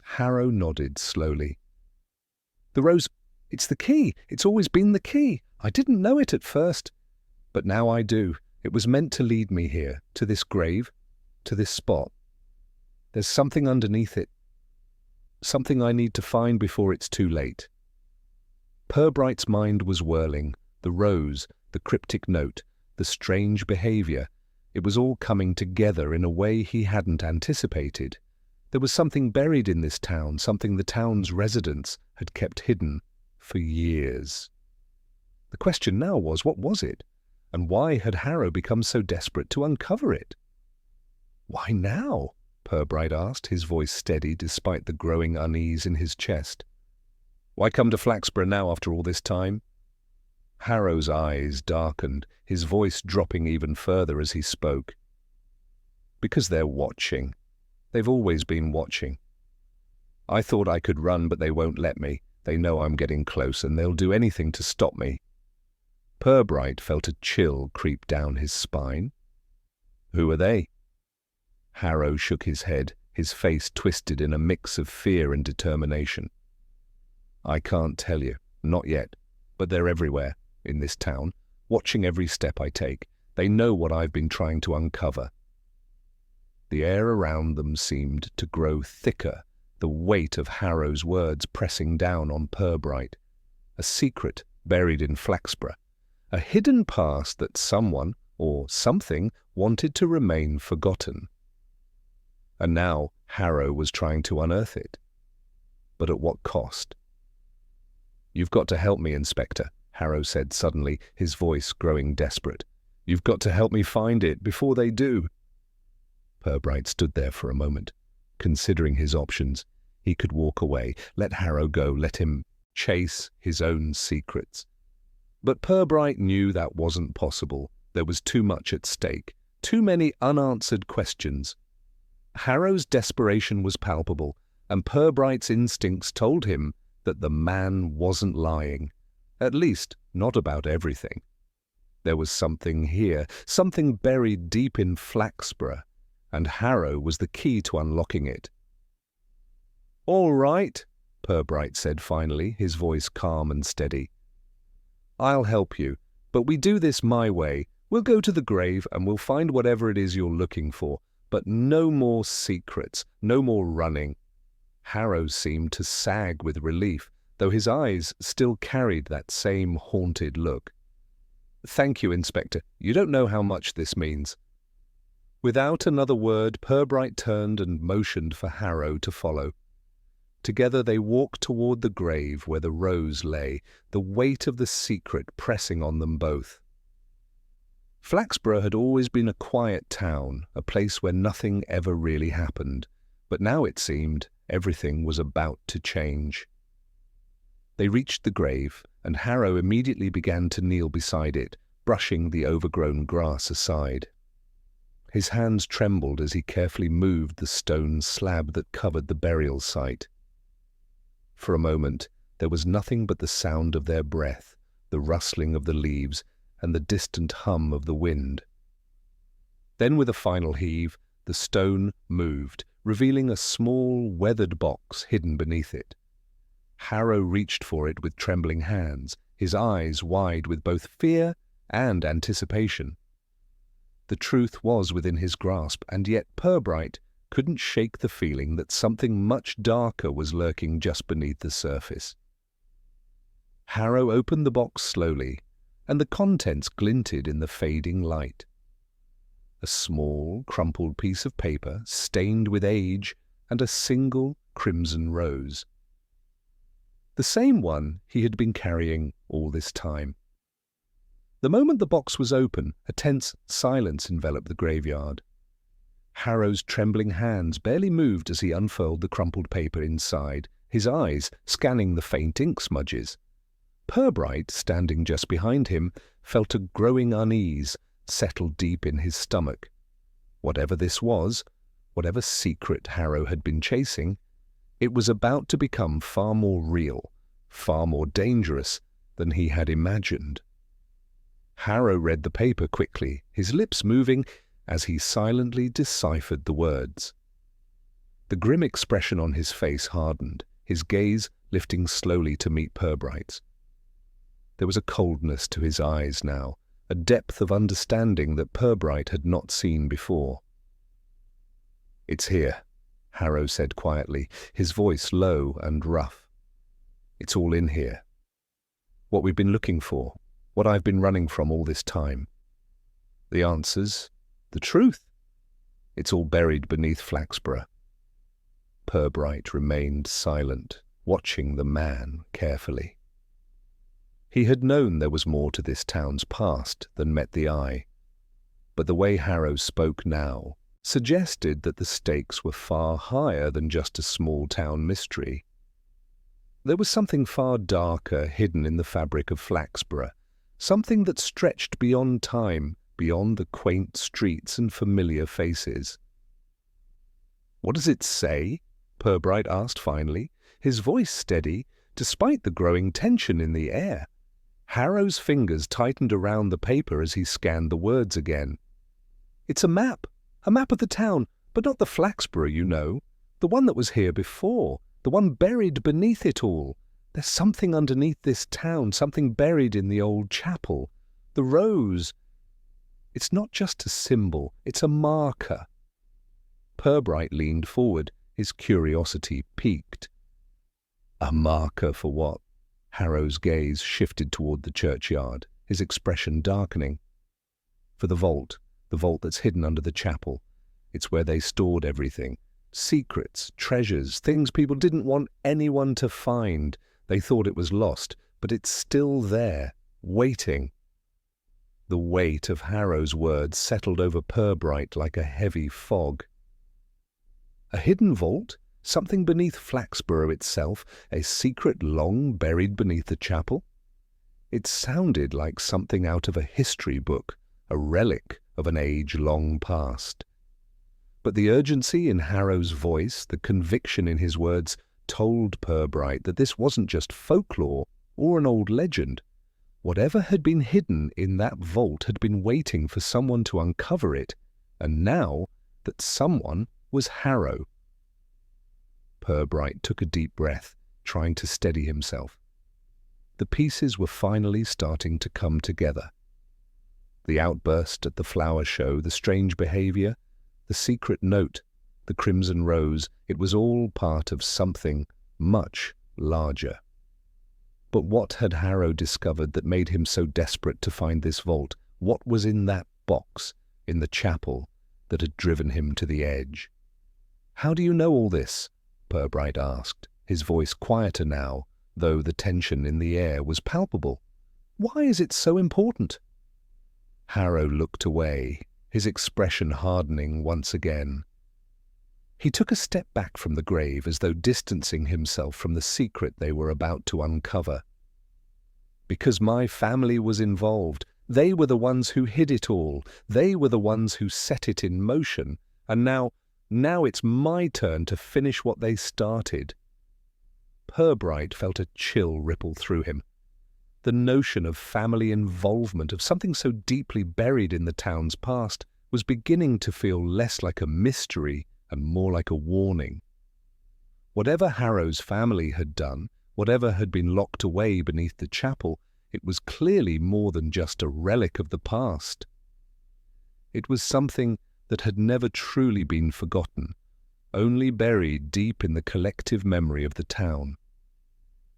Harrow nodded slowly. "The rose, it's the key. It's always been the key. I didn't know it at first, but now I do. It was meant to lead me here, to this grave, to this spot. There's something underneath it, something I need to find before it's too late." Purbright's mind was whirling. The rose, the cryptic note, the strange behavior. It was all coming together in a way he hadn't anticipated. There was something buried in this town, something the town's residents had kept hidden for years. The question now was, what was it? And why had Harrow become so desperate to uncover it? "Why now?" Purbright asked, his voice steady despite the growing unease in his chest. "Why come to Flaxborough now after all this time?" Harrow's eyes darkened, his voice dropping even further as he spoke. "Because they're watching. They've always been watching. I thought I could run, but they won't let me. They know I'm getting close, and they'll do anything to stop me." Purbright felt a chill creep down his spine. "Who are they?" Harrow shook his head, his face twisted in a mix of fear and determination. "I can't tell you, not yet, but they're everywhere, in this town, watching every step I take. They know what I've been trying to uncover." The air around them seemed to grow thicker, the weight of Harrow's words pressing down on Purbright. A secret buried in Flaxborough, a hidden past that someone, or something, wanted to remain forgotten. And now Harrow was trying to unearth it. But at what cost? "You've got to help me, Inspector," Harrow said suddenly, his voice growing desperate. "You've got to help me find it before they do." Purbright stood there for a moment, considering his options. He could walk away, let Harrow go, let him chase his own secrets. But Purbright knew that wasn't possible. There was too much at stake, too many unanswered questions. Harrow's desperation was palpable, and Purbright's instincts told him that the man wasn't lying, at least not about everything. There was something here, something buried deep in Flaxborough, and Harrow was the key to unlocking it. "All right," Purbright said finally, his voice calm and steady. "I'll help you, but we do this my way. We'll go to the grave and we'll find whatever it is you're looking for, but no more secrets, no more running." Harrow seemed to sag with relief, though his eyes still carried that same haunted look. "Thank you, Inspector. You don't know how much this means." Without another word, Purbright turned and motioned for Harrow to follow. Together they walked toward the grave where the rose lay, the weight of the secret pressing on them both. Flaxborough had always been a quiet town, a place where nothing ever really happened, but now it seemed everything was about to change. They reached the grave, and Harrow immediately began to kneel beside it, brushing the overgrown grass aside. His hands trembled as he carefully moved the stone slab that covered the burial site. For a moment, there was nothing but the sound of their breath, the rustling of the leaves, and the distant hum of the wind. Then, with a final heave, the stone moved, revealing a small, weathered box hidden beneath it. Harrow reached for it with trembling hands, his eyes wide with both fear and anticipation. The truth was within his grasp, and yet Purbright couldn't shake the feeling that something much darker was lurking just beneath the surface. Harrow opened the box slowly, and the contents glinted in the fading light. A small, crumpled piece of paper, stained with age, and a single crimson rose. The same one he had been carrying all this time. The moment the box was open, a tense silence enveloped the graveyard. Harrow's trembling hands barely moved as he unfurled the crumpled paper inside, his eyes scanning the faint ink smudges. Purbright, standing just behind him, felt a growing unease settle deep in his stomach. Whatever this was, whatever secret Harrow had been chasing, It was about to become far more real, far more dangerous than he had imagined. Harrow read the paper quickly, his lips moving as he silently deciphered the words. The grim expression on his face hardened, his gaze lifting slowly to meet Purbright's. There was a coldness to his eyes now, a depth of understanding that Purbright had not seen before. "It's here," Harrow said quietly, his voice low and rough. "It's all in here. What we've been looking for, what I've been running from all this time. The answers, the truth. It's all buried beneath Flaxborough." Purbright remained silent, watching the man carefully. He had known there was more to this town's past than met the eye, but the way Harrow spoke now suggested that the stakes were far higher than just a small-town mystery. There was something far darker hidden in the fabric of Flaxborough, something that stretched beyond time, beyond the quaint streets and familiar faces. "What does it say?" Purbright asked finally, his voice steady, despite the growing tension in the air. Harrow's fingers tightened around the paper as he scanned the words again. "It's a map of the town, but not the Flaxborough, you know. The one that was here before, the one buried beneath it all. There's something underneath this town, something buried in the old chapel. The rose. It's not just a symbol, it's a marker." Purbright leaned forward, his curiosity piqued. "A marker for what?" Harrow's gaze shifted toward the churchyard, his expression darkening. "For the vault that's hidden under the chapel. It's where they stored everything. Secrets, treasures, things people didn't want anyone to find. They thought it was lost, but it's still there, waiting." The weight of Harrow's words settled over Purbright like a heavy fog. A hidden vault? Something beneath Flaxborough itself, a secret long buried beneath the chapel? It sounded like something out of a history book, a relic of an age long past. But the urgency in Harrow's voice, the conviction in his words, told Purbright that this wasn't just folklore or an old legend. Whatever had been hidden in that vault had been waiting for someone to uncover it, and now that someone was Harrow. Purbright took a deep breath, trying to steady himself. The pieces were finally starting to come together. The outburst at the flower show, the strange behavior, the secret note, the crimson rose, it was all part of something much larger. But what had Harrow discovered that made him so desperate to find this vault? What was in that box, in the chapel, that had driven him to the edge? "How do you know all this?" Purbright asked, his voice quieter now, though the tension in the air was palpable. "Why is it so important?" Harrow looked away, his expression hardening once again. He took a step back from the grave as though distancing himself from the secret they were about to uncover. "Because my family was involved. They were the ones who hid it all. They were the ones who set it in motion. And now it's my turn to finish what they started." Purbright felt a chill ripple through him. The notion of family involvement, of something so deeply buried in the town's past, was beginning to feel less like a mystery and more like a warning. Whatever Harrow's family had done, whatever had been locked away beneath the chapel, it was clearly more than just a relic of the past. It was something that had never truly been forgotten, only buried deep in the collective memory of the town.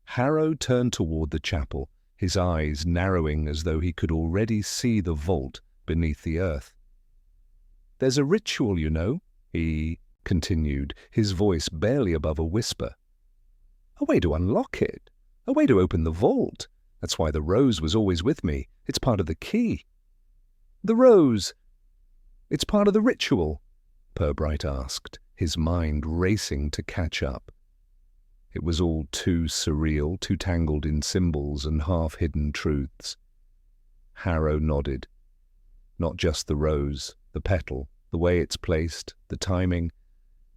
Harrow turned toward the chapel, his eyes narrowing as though he could already see the vault beneath the earth. "There's a ritual, you know," he continued, his voice barely above a whisper. "A way to unlock it, a way to open the vault. That's why the rose was always with me. It's part of the key." "The rose! It's part of the ritual?" Purbright asked, his mind racing to catch up. It was all too surreal, too tangled in symbols and half-hidden truths. Harrow nodded. Not just the rose, the petal, the way it's placed, the timing.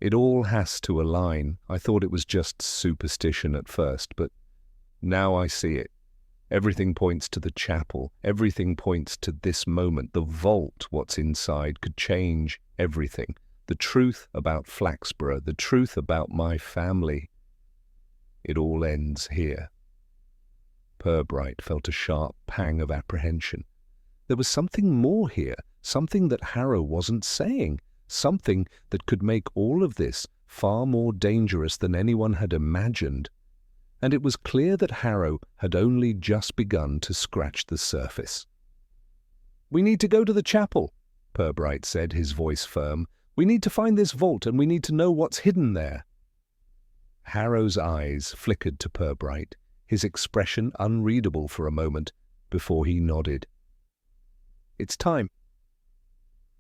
It all has to align. I thought it was just superstition at first, but now I see it. Everything points to the chapel. Everything points to this moment. The vault, what's inside, could change everything. The truth about Flaxborough, the truth about my family. It all ends here. Purbright felt a sharp pang of apprehension. There was something more here, something that Harrow wasn't saying, something that could make all of this far more dangerous than anyone had imagined. And it was clear that Harrow had only just begun to scratch the surface. "We need to go to the chapel," Purbright said, his voice firm. "We need to find this vault, and we need to know what's hidden there." Harrow's eyes flickered to Purbright, his expression unreadable for a moment, before he nodded. "It's time."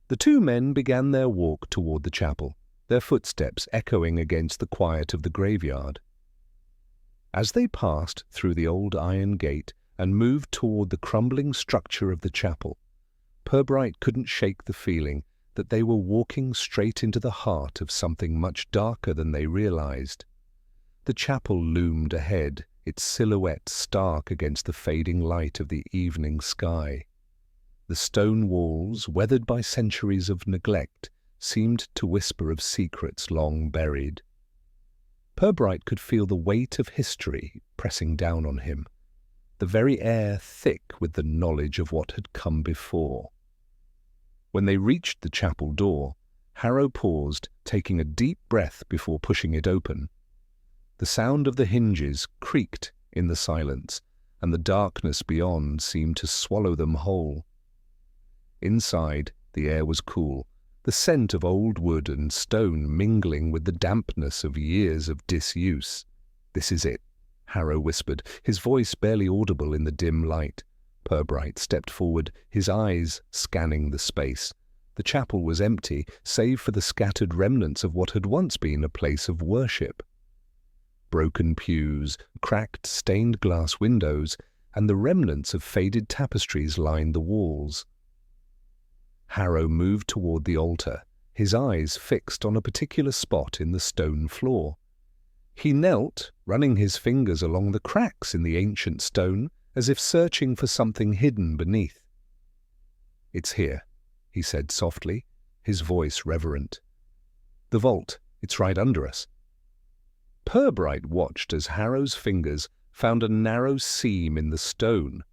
The two men began their walk toward the chapel, their footsteps echoing against the quiet of the graveyard. As they passed through the old iron gate and moved toward the crumbling structure of the chapel, Purbright couldn't shake the feeling that they were walking straight into the heart of something much darker than they realized. The chapel loomed ahead, its silhouette stark against the fading light of the evening sky. The stone walls, weathered by centuries of neglect, seemed to whisper of secrets long buried. Purbright could feel the weight of history pressing down on him, the very air thick with the knowledge of what had come before. When they reached the chapel door, Harrow paused, taking a deep breath before pushing it open. The sound of the hinges creaked in the silence, and the darkness beyond seemed to swallow them whole. Inside, the air was cool, the scent of old wood and stone mingling with the dampness of years of disuse. "This is it," Harrow whispered, his voice barely audible in the dim light. Purbright stepped forward, his eyes scanning the space. The chapel was empty, save for the scattered remnants of what had once been a place of worship. Broken pews, cracked stained glass windows, and the remnants of faded tapestries lined the walls. Harrow moved toward the altar, his eyes fixed on a particular spot in the stone floor. He knelt, running his fingers along the cracks in the ancient stone, as if searching for something hidden beneath. "It's here," he said softly, his voice reverent. "The vault, it's right under us." Purbright watched as Harrow's fingers found a narrow seam in the stone.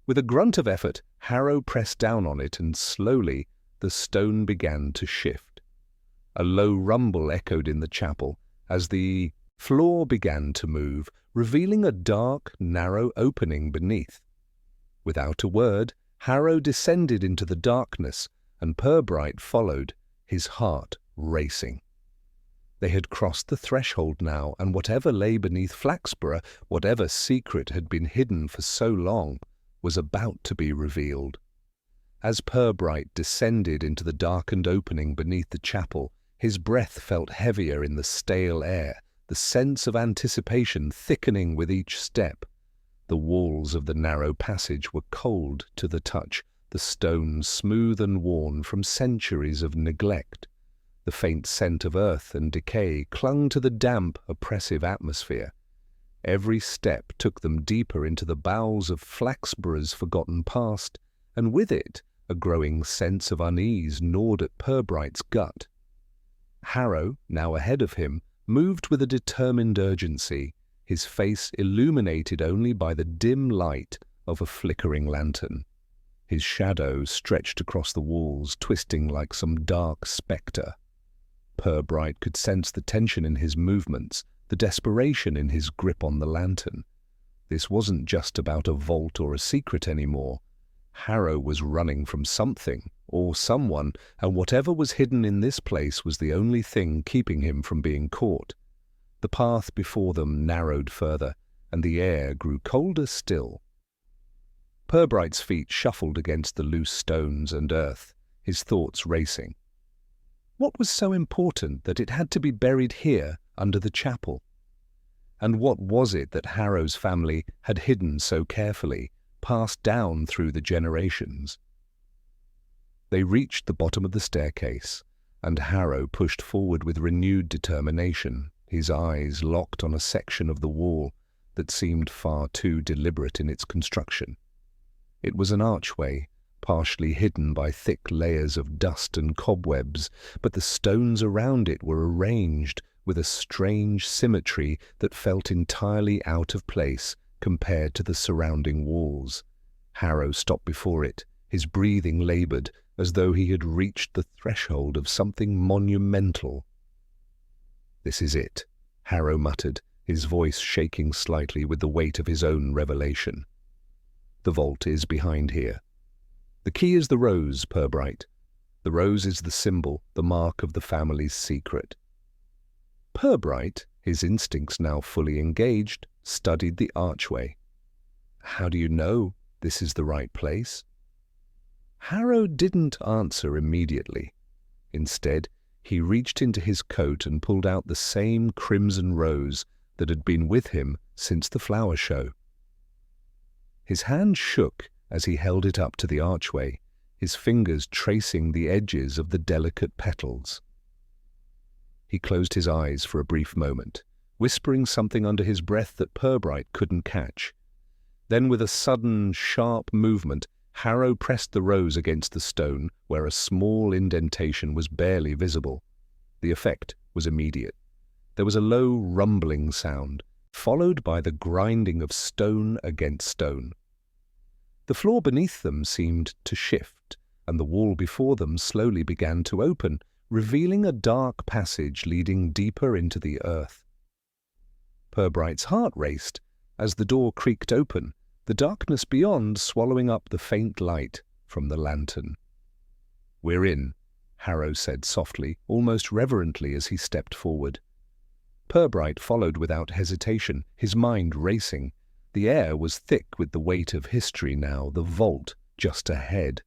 With a grunt of effort, Harrow pressed down on it, and slowly the stone began to shift. A low rumble echoed in the chapel as the floor began to move, revealing a dark, narrow opening beneath. Without a word, Harrow descended into the darkness, and Purbright followed, his heart racing. They had crossed the threshold now, and whatever lay beneath Flaxborough, whatever secret had been hidden for so long, was about to be revealed. As Purbright descended into the darkened opening beneath the chapel, his breath felt heavier in the stale air, the sense of anticipation thickening with each step. The walls of the narrow passage were cold to the touch, the stones smooth and worn from centuries of neglect. The faint scent of earth and decay clung to the damp, oppressive atmosphere. Every step took them deeper into the bowels of Flaxborough's forgotten past, and with it a growing sense of unease gnawed at Purbright's gut. Harrow, now ahead of him, moved with a determined urgency, his face illuminated only by the dim light of a flickering lantern. His shadow stretched across the walls, twisting like some dark spectre. Purbright could sense the tension in his movements, the desperation in his grip on the lantern. This wasn't just about a vault or a secret anymore. Harrow was running from something or someone, and whatever was hidden in this place was the only thing keeping him from being caught. The path before them narrowed further, and the air grew colder still. Purbright's feet shuffled against the loose stones and earth, his thoughts racing. What was so important that it had to be buried here under the chapel? And what was it that Harrow's family had hidden so carefully, passed down through the generations? They reached the bottom of the staircase, and Harrow pushed forward with renewed determination, his eyes locked on a section of the wall that seemed far too deliberate in its construction. It was an archway, partially hidden by thick layers of dust and cobwebs, but the stones around it were arranged with a strange symmetry that felt entirely out of place compared to the surrounding walls. Harrow stopped before it, his breathing labored, as though he had reached the threshold of something monumental. "This is it," Harrow muttered, his voice shaking slightly with the weight of his own revelation. "The vault is behind here. The key is the rose, Purbright. The rose is the symbol, the mark of the family's secret." Purbright, his instincts now fully engaged, studied the archway. "How do you know this is the right place?" Harrow didn't answer immediately. Instead, he reached into his coat and pulled out the same crimson rose that had been with him since the flower show. His hand shook as he held it up to the archway, his fingers tracing the edges of the delicate petals. He closed his eyes for a brief moment, whispering something under his breath that Purbright couldn't catch. Then, with a sudden, sharp movement, Harrow pressed the rose against the stone where a small indentation was barely visible. The effect was immediate. There was a low rumbling sound, followed by the grinding of stone against stone. The floor beneath them seemed to shift, and the wall before them slowly began to open, revealing a dark passage leading deeper into the earth. Purbright's heart raced as the door creaked open, the darkness beyond swallowing up the faint light from the lantern. "We're in," Harrow said softly, almost reverently as he stepped forward. Purbright followed without hesitation, his mind racing. The air was thick with the weight of history now, the vault just ahead.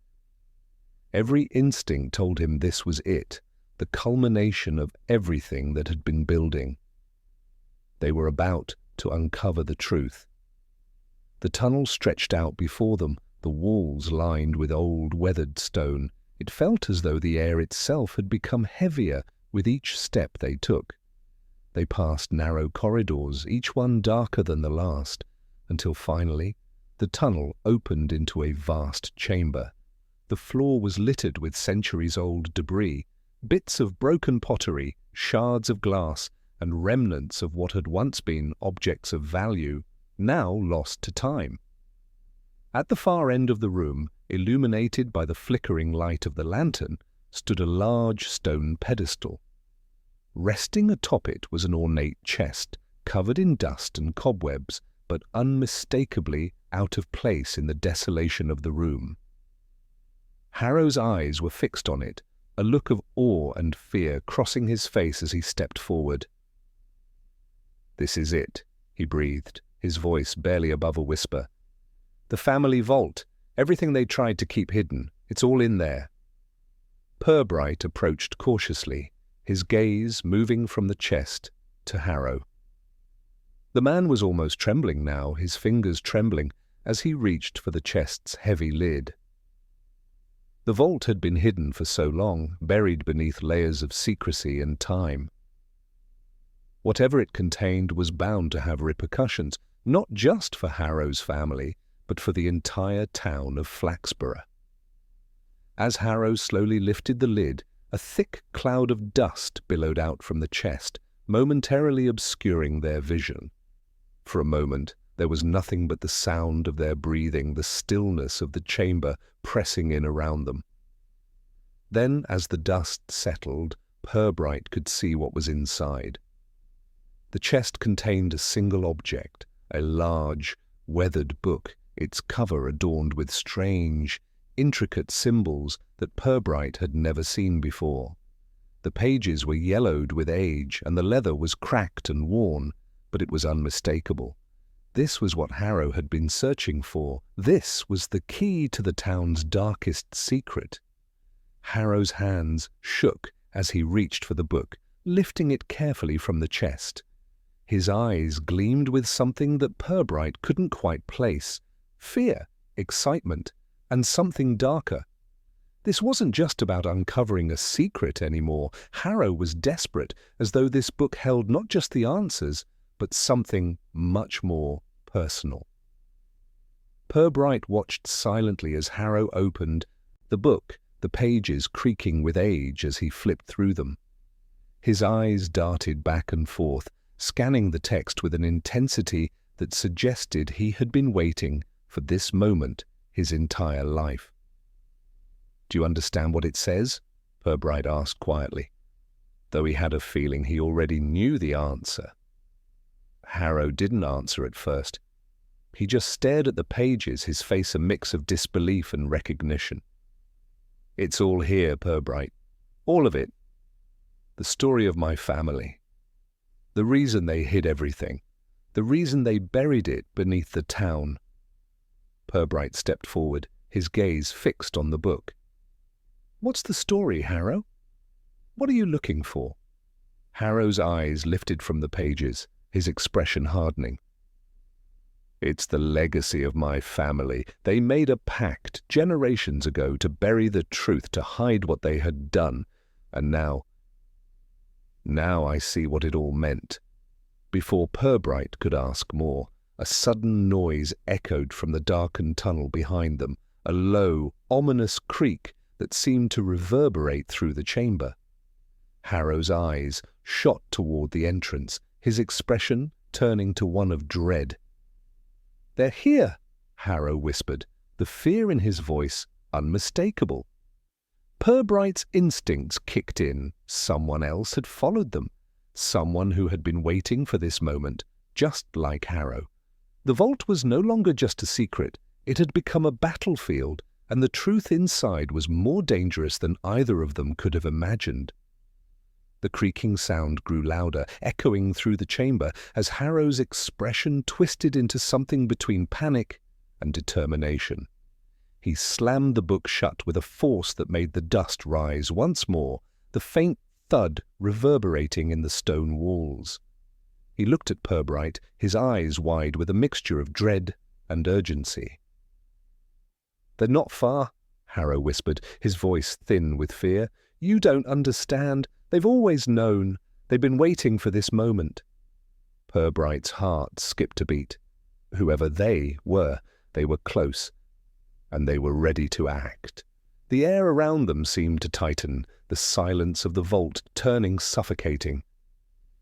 Every instinct told him this was it, the culmination of everything that had been building. They were about to uncover the truth. The tunnel stretched out before them, the walls lined with old weathered stone. It felt as though the air itself had become heavier with each step they took. They passed narrow corridors, each one darker than the last, until finally the tunnel opened into a vast chamber. The floor was littered with centuries-old debris, bits of broken pottery, shards of glass, and remnants of what had once been objects of value, now lost to time. At the far end of the room, illuminated by the flickering light of the lantern, stood a large stone pedestal. Resting atop it was an ornate chest, covered in dust and cobwebs, but unmistakably out of place in the desolation of the room. Harrow's eyes were fixed on it, a look of awe and fear crossing his face as he stepped forward. "This is it," he breathed, his voice barely above a whisper. "The family vault, everything they tried to keep hidden, it's all in there." Purbright approached cautiously, his gaze moving from the chest to Harrow. The man was almost trembling now, his fingers trembling, as he reached for the chest's heavy lid. The vault had been hidden for so long, buried beneath layers of secrecy and time. Whatever it contained was bound to have repercussions, not just for Harrow's family, but for the entire town of Flaxborough. As Harrow slowly lifted the lid, a thick cloud of dust billowed out from the chest, momentarily obscuring their vision. For a moment, there was nothing but the sound of their breathing, the stillness of the chamber pressing in around them. Then, as the dust settled, Purbright could see what was inside. The chest contained a single object, a large, weathered book, its cover adorned with strange, intricate symbols that Purbright had never seen before. The pages were yellowed with age, and the leather was cracked and worn, but it was unmistakable. This was what Harrow had been searching for. This was the key to the town's darkest secret. Harrow's hands shook as he reached for the book, lifting it carefully from the chest. His eyes gleamed with something that Purbright couldn't quite place: fear, excitement, and something darker. This wasn't just about uncovering a secret anymore. Harrow was desperate, as though this book held not just the answers, but something much more personal. Purbright watched silently as Harrow opened the book, the pages creaking with age as he flipped through them. His eyes darted back and forth, scanning the text with an intensity that suggested he had been waiting for this moment his entire life. "Do you understand what it says?" Purbright asked quietly, though he had a feeling he already knew the answer. Harrow didn't answer at first. He just stared at the pages, his face a mix of disbelief and recognition. "It's all here, Purbright. All of it. The story of my family. The reason they hid everything. The reason they buried it beneath the town." Purbright stepped forward, his gaze fixed on the book. "What's the story, Harrow? What are you looking for?" Harrow's eyes lifted from the pages, his expression hardening. "It's the legacy of my family. They made a pact generations ago to bury the truth, to hide what they had done. And now I see what it all meant." Before Purbright could ask more, a sudden noise echoed from the darkened tunnel behind them, a low, ominous creak that seemed to reverberate through the chamber. Harrow's eyes shot toward the entrance, his expression turning to one of dread. "They're here," Harrow whispered, the fear in his voice unmistakable. Purbright's instincts kicked in. Someone else had followed them, someone who had been waiting for this moment, just like Harrow. The vault was no longer just a secret, it had become a battlefield, and the truth inside was more dangerous than either of them could have imagined. The creaking sound grew louder, echoing through the chamber as Harrow's expression twisted into something between panic and determination. He slammed the book shut with a force that made the dust rise once more, the faint thud reverberating in the stone walls. He looked at Purbright, his eyes wide with a mixture of dread and urgency. "They're not far," Harrow whispered, his voice thin with fear. "You don't understand. They've always known. They've been waiting for this moment." Purbright's heart skipped a beat. Whoever they were close, and they were ready to act. The air around them seemed to tighten, the silence of the vault turning suffocating.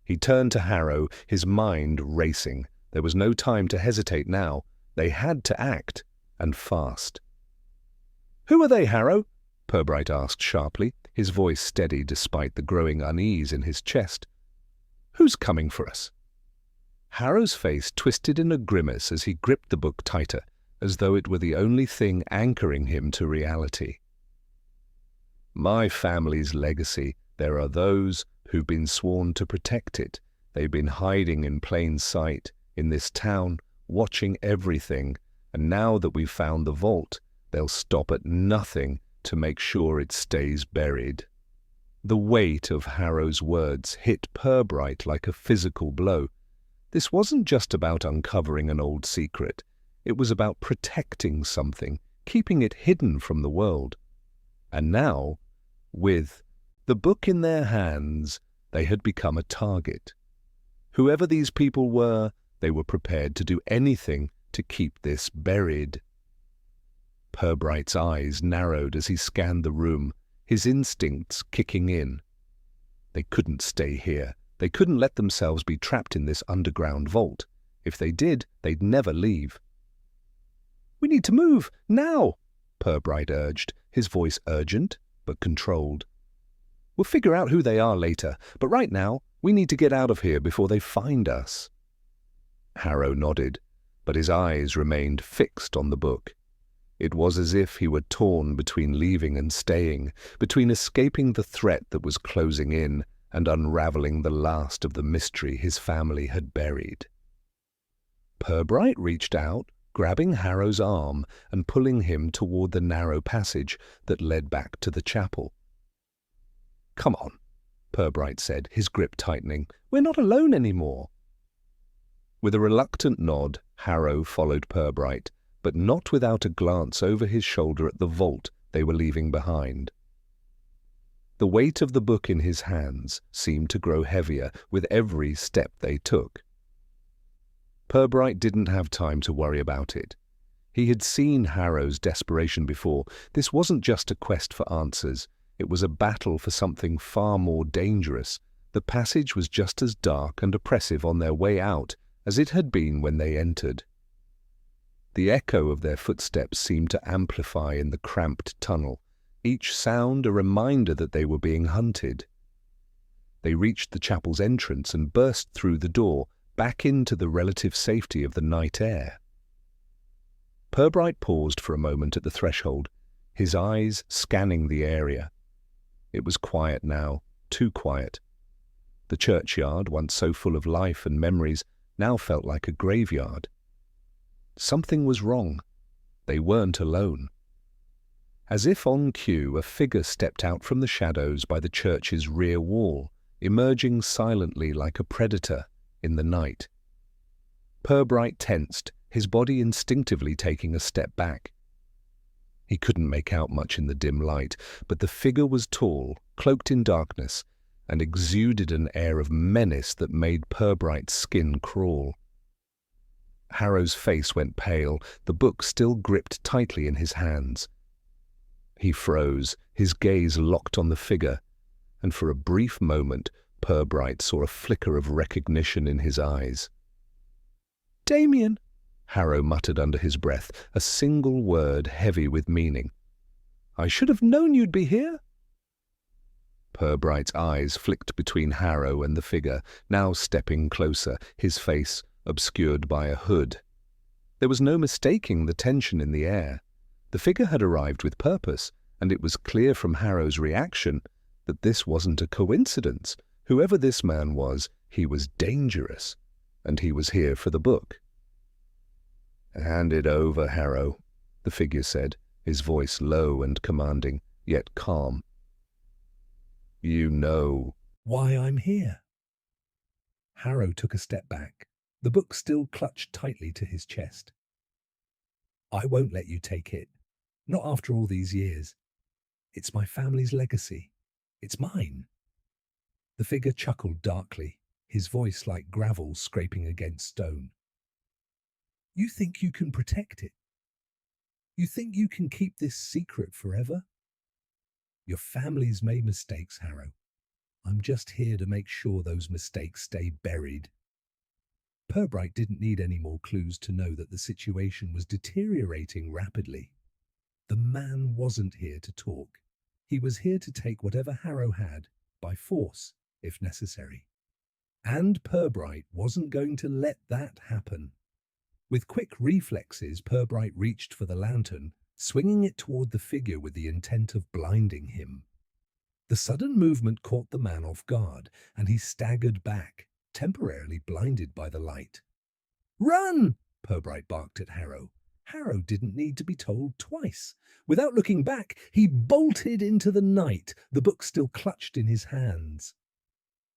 He turned to Harrow, his mind racing. There was no time to hesitate now. They had to act, and fast. "Who are they, Harrow?" Purbright asked sharply, his voice steady despite the growing unease in his chest. "Who's coming for us?" Harrow's face twisted in a grimace as he gripped the book tighter, as though it were the only thing anchoring him to reality. "My family's legacy. There are those who've been sworn to protect it. They've been hiding in plain sight, in this town, watching everything, and now that we've found the vault, they'll stop at nothing to make sure it stays buried." The weight of Harrow's words hit Purbright like a physical blow. This wasn't just about uncovering an old secret. It was about protecting something, keeping it hidden from the world. And now, with the book in their hands, they had become a target. Whoever these people were, they were prepared to do anything to keep this buried. Purbright's eyes narrowed as he scanned the room, his instincts kicking in. They couldn't stay here. They couldn't let themselves be trapped in this underground vault. If they did, they'd never leave. "We need to move, now," Purbright urged, his voice urgent but controlled. "We'll figure out who they are later, but right now, we need to get out of here before they find us." Harrow nodded, but his eyes remained fixed on the book. It was as if he were torn between leaving and staying, between escaping the threat that was closing in and unraveling the last of the mystery his family had buried. Purbright reached out, grabbing Harrow's arm and pulling him toward the narrow passage that led back to the chapel. "Come on," Purbright said, his grip tightening. "We're not alone anymore." With a reluctant nod, Harrow followed Purbright, but not without a glance over his shoulder at the vault they were leaving behind. The weight of the book in his hands seemed to grow heavier with every step they took. Purbright didn't have time to worry about it. He had seen Harrow's desperation before. This wasn't just a quest for answers. It was a battle for something far more dangerous. The passage was just as dark and oppressive on their way out as it had been when they entered. The echo of their footsteps seemed to amplify in the cramped tunnel, each sound a reminder that they were being hunted. They reached the chapel's entrance and burst through the door, back into the relative safety of the night air. Purbright paused for a moment at the threshold, his eyes scanning the area. It was quiet now, too quiet. The churchyard, once so full of life and memories, now felt like a graveyard. Something was wrong. They weren't alone. As if on cue, a figure stepped out from the shadows by the church's rear wall, emerging silently like a predator in the night. Purbright tensed, his body instinctively taking a step back. He couldn't make out much in the dim light, but the figure was tall, cloaked in darkness, and exuded an air of menace that made Purbright's skin crawl. Harrow's face went pale, the book still gripped tightly in his hands. He froze, his gaze locked on the figure, and for a brief moment Purbright saw a flicker of recognition in his eyes. "Damien!" Harrow muttered under his breath, a single word heavy with meaning. "I should have known you'd be here." Purbright's eyes flicked between Harrow and the figure, now stepping closer, his face obscured by a hood. There was no mistaking the tension in the air. The figure had arrived with purpose, and it was clear from Harrow's reaction that this wasn't a coincidence. Whoever this man was, he was dangerous, and he was here for the book. "Hand it over, Harrow," the figure said, his voice low and commanding, yet calm. "You know why I'm here." Harrow took a step back, the book still clutched tightly to his chest. "I won't let you take it. Not after all these years. It's my family's legacy. It's mine." The figure chuckled darkly, his voice like gravel scraping against stone. "You think you can protect it? You think you can keep this secret forever? Your family's made mistakes, Harrow. I'm just here to make sure those mistakes stay buried." Purbright didn't need any more clues to know that the situation was deteriorating rapidly. The man wasn't here to talk. He was here to take whatever Harrow had, by force, if necessary. And Purbright wasn't going to let that happen. With quick reflexes, Purbright reached for the lantern, swinging it toward the figure with the intent of blinding him. The sudden movement caught the man off guard, and he staggered back, temporarily blinded by the light. "Run!" Purbright barked at Harrow. Harrow didn't need to be told twice. Without looking back, he bolted into the night, the book still clutched in his hands.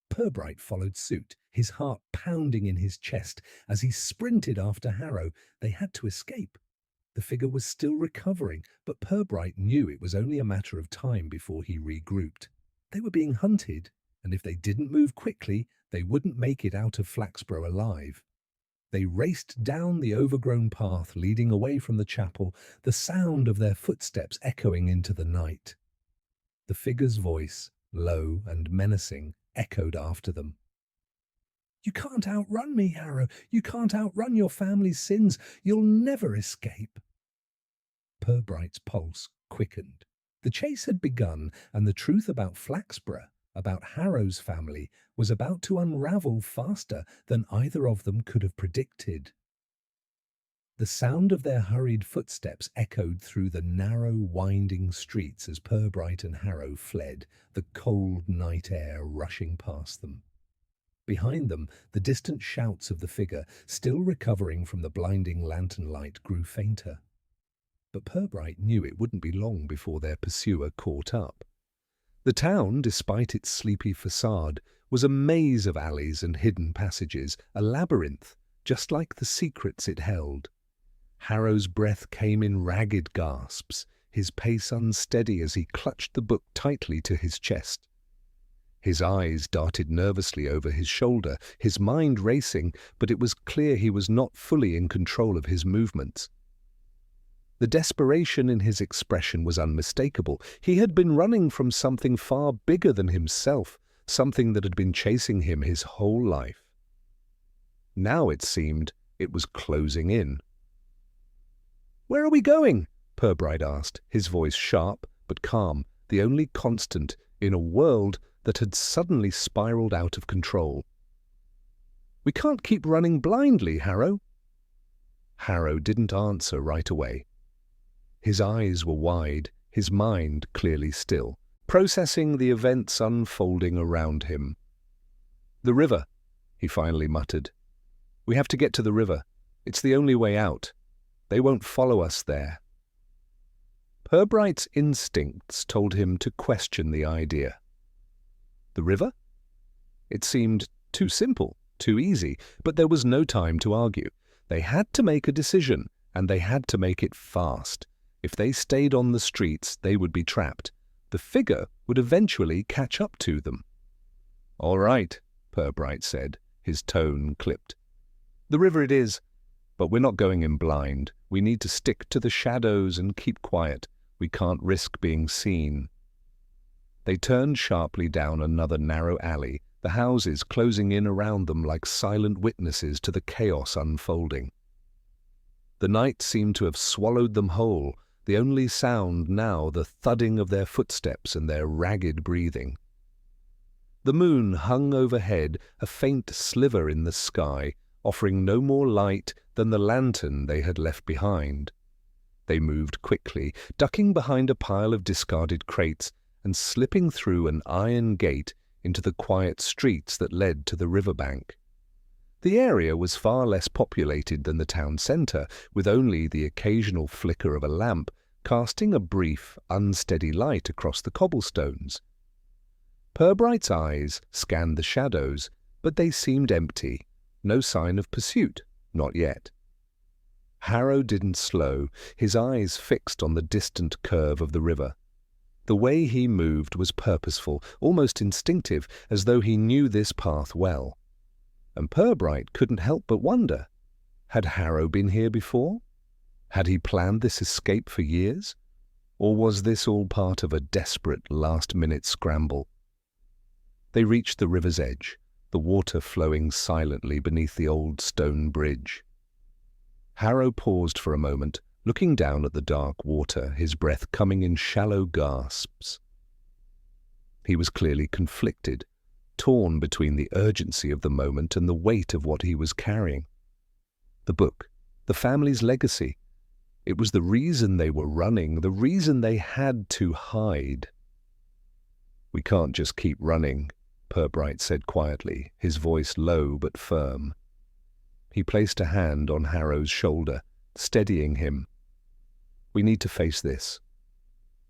Purbright followed suit, his heart pounding in his chest as he sprinted after Harrow. They had to escape. The figure was still recovering, but Purbright knew it was only a matter of time before he regrouped. They were being hunted, and if they didn't move quickly, they wouldn't make it out of Flaxborough alive. They raced down the overgrown path leading away from the chapel, the sound of their footsteps echoing into the night. The figure's voice, low and menacing, echoed after them. "You can't outrun me, Harrow. You can't outrun your family's sins. You'll never escape." Purbright's pulse quickened. The chase had begun, and the truth about Flaxborough, about Harrow's family, was about to unravel faster than either of them could have predicted. The sound of their hurried footsteps echoed through the narrow, winding streets as Purbright and Harrow fled, the cold night air rushing past them. Behind them, the distant shouts of the figure, still recovering from the blinding lantern light, grew fainter. But Purbright knew it wouldn't be long before their pursuer caught up. The town, despite its sleepy facade, was a maze of alleys and hidden passages, a labyrinth, just like the secrets it held. Harrow's breath came in ragged gasps, his pace unsteady as he clutched the book tightly to his chest. His eyes darted nervously over his shoulder, his mind racing, but it was clear he was not fully in control of his movements. The desperation in his expression was unmistakable. He had been running from something far bigger than himself, something that had been chasing him his whole life. Now it seemed it was closing in. "Where are we going?" Purbright asked, his voice sharp but calm, the only constant in a world that had suddenly spiraled out of control. "We can't keep running blindly, Harrow." Harrow didn't answer right away. His eyes were wide, his mind clearly still, processing the events unfolding around him. "The river," he finally muttered. "We have to get to the river. It's the only way out. They won't follow us there." Purbright's instincts told him to question the idea. The river? It seemed too simple, too easy, but there was no time to argue. They had to make a decision, and they had to make it fast. If they stayed on the streets, they would be trapped. The figure would eventually catch up to them. "All right," Purbright said, his tone clipped. "The river it is, but we're not going in blind. We need to stick to the shadows and keep quiet. We can't risk being seen." They turned sharply down another narrow alley, the houses closing in around them like silent witnesses to the chaos unfolding. The night seemed to have swallowed them whole, the only sound now the thudding of their footsteps and their ragged breathing. The moon hung overhead, a faint sliver in the sky, offering no more light than the lantern they had left behind. They moved quickly, ducking behind a pile of discarded crates and slipping through an iron gate into the quiet streets that led to the riverbank. The area was far less populated than the town centre, with only the occasional flicker of a lamp casting a brief, unsteady light across the cobblestones. Purbright's eyes scanned the shadows, but they seemed empty. No sign of pursuit, not yet. Harrow didn't slow, his eyes fixed on the distant curve of the river. The way he moved was purposeful, almost instinctive, as though he knew this path well. And Purbright couldn't help but wonder, had Harrow been here before? Had he planned this escape for years? Or was this all part of a desperate last-minute scramble? They reached the river's edge, the water flowing silently beneath the old stone bridge. Harrow paused for a moment, looking down at the dark water, his breath coming in shallow gasps. He was clearly conflicted, torn between the urgency of the moment and the weight of what he was carrying. The book, the family's legacy. It was the reason they were running, the reason they had to hide. "We can't just keep running," Purbright said quietly, his voice low but firm. He placed a hand on Harrow's shoulder, steadying him. "We need to face this.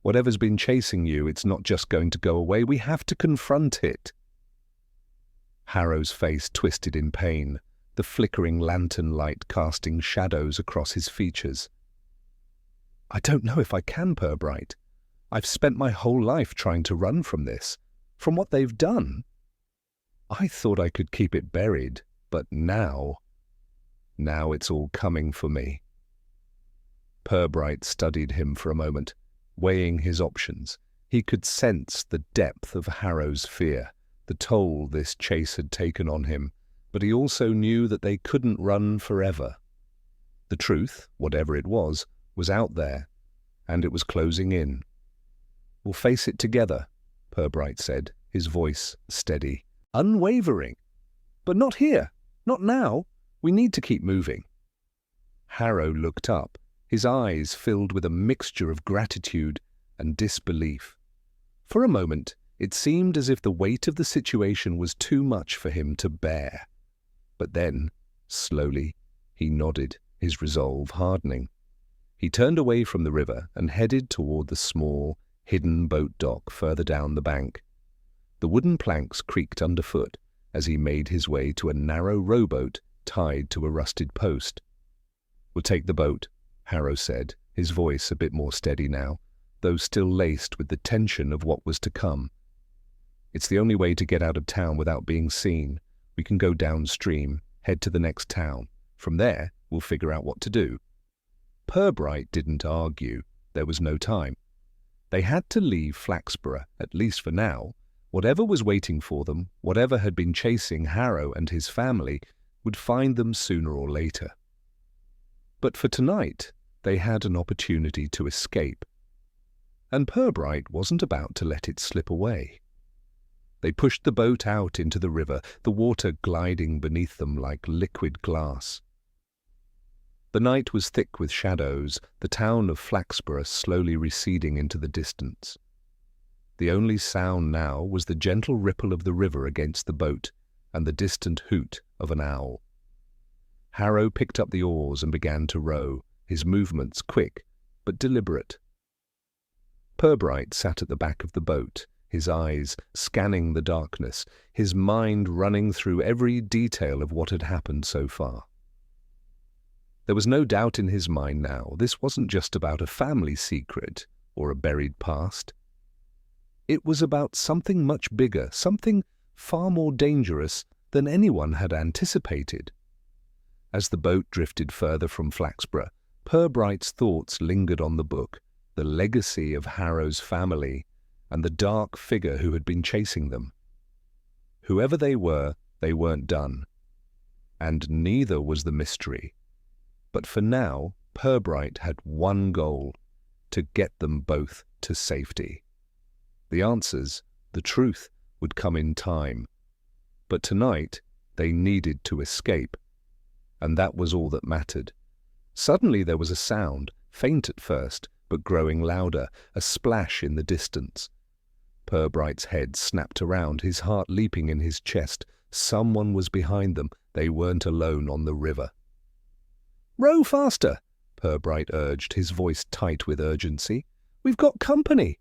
Whatever's been chasing you, it's not just going to go away. We have to confront it." Harrow's face twisted in pain, the flickering lantern light casting shadows across his features. "I don't know if I can, Purbright. I've spent my whole life trying to run from this, from what they've done. I thought I could keep it buried, but now it's all coming for me." Purbright studied him for a moment, weighing his options. He could sense the depth of Harrow's fear, the toll this chase had taken on him, but he also knew that they couldn't run forever. The truth, whatever it was out there, and it was closing in. "We'll face it together," Purbright said, his voice steady, unwavering. "But not here, not now. We need to keep moving." Harrow looked up, his eyes filled with a mixture of gratitude and disbelief. For a moment, it seemed as if the weight of the situation was too much for him to bear. But then, slowly, he nodded, his resolve hardening. He turned away from the river and headed toward the small, hidden boat dock further down the bank. The wooden planks creaked underfoot as he made his way to a narrow rowboat tied to a rusted post. "We'll take the boat," Harrow said, his voice a bit more steady now. though still laced with the tension of what was to come. "It's the only way to get out of town without being seen. We can go downstream, head to the next town. From there, we'll figure out what to do." Purbright didn't argue. There was no time. They had to leave Flaxborough, at least for now. Whatever was waiting for them, whatever had been chasing Harrow and his family, would find them sooner or later. But for tonight, they had an opportunity to escape. And Purbright wasn't about to let it slip away. They pushed the boat out into the river, the water gliding beneath them like liquid glass. The night was thick with shadows, the town of Flaxborough slowly receding into the distance. The only sound now was the gentle ripple of the river against the boat and the distant hoot of an owl. Harrow picked up the oars and began to row, his movements quick but deliberate. Purbright sat at the back of the boat, his eyes scanning the darkness, his mind running through every detail of what had happened so far. There was no doubt in his mind now, this wasn't just about a family secret or a buried past. It was about something much bigger, something far more dangerous than anyone had anticipated. As the boat drifted further from Flaxborough, Purbright's thoughts lingered on the book, the legacy of Harrow's family, and the dark figure who had been chasing them. Whoever they weren't done. And neither was the mystery. But for now, Purbright had one goal: to get them both to safety. The answers, the truth, would come in time. But tonight, they needed to escape. And that was all that mattered. Suddenly there was a sound, faint at first, but growing louder, a splash in the distance. Purbright's head snapped around, his heart leaping in his chest. Someone was behind them. They weren't alone on the river. "Row faster," Purbright urged, his voice tight with urgency. "We've got company."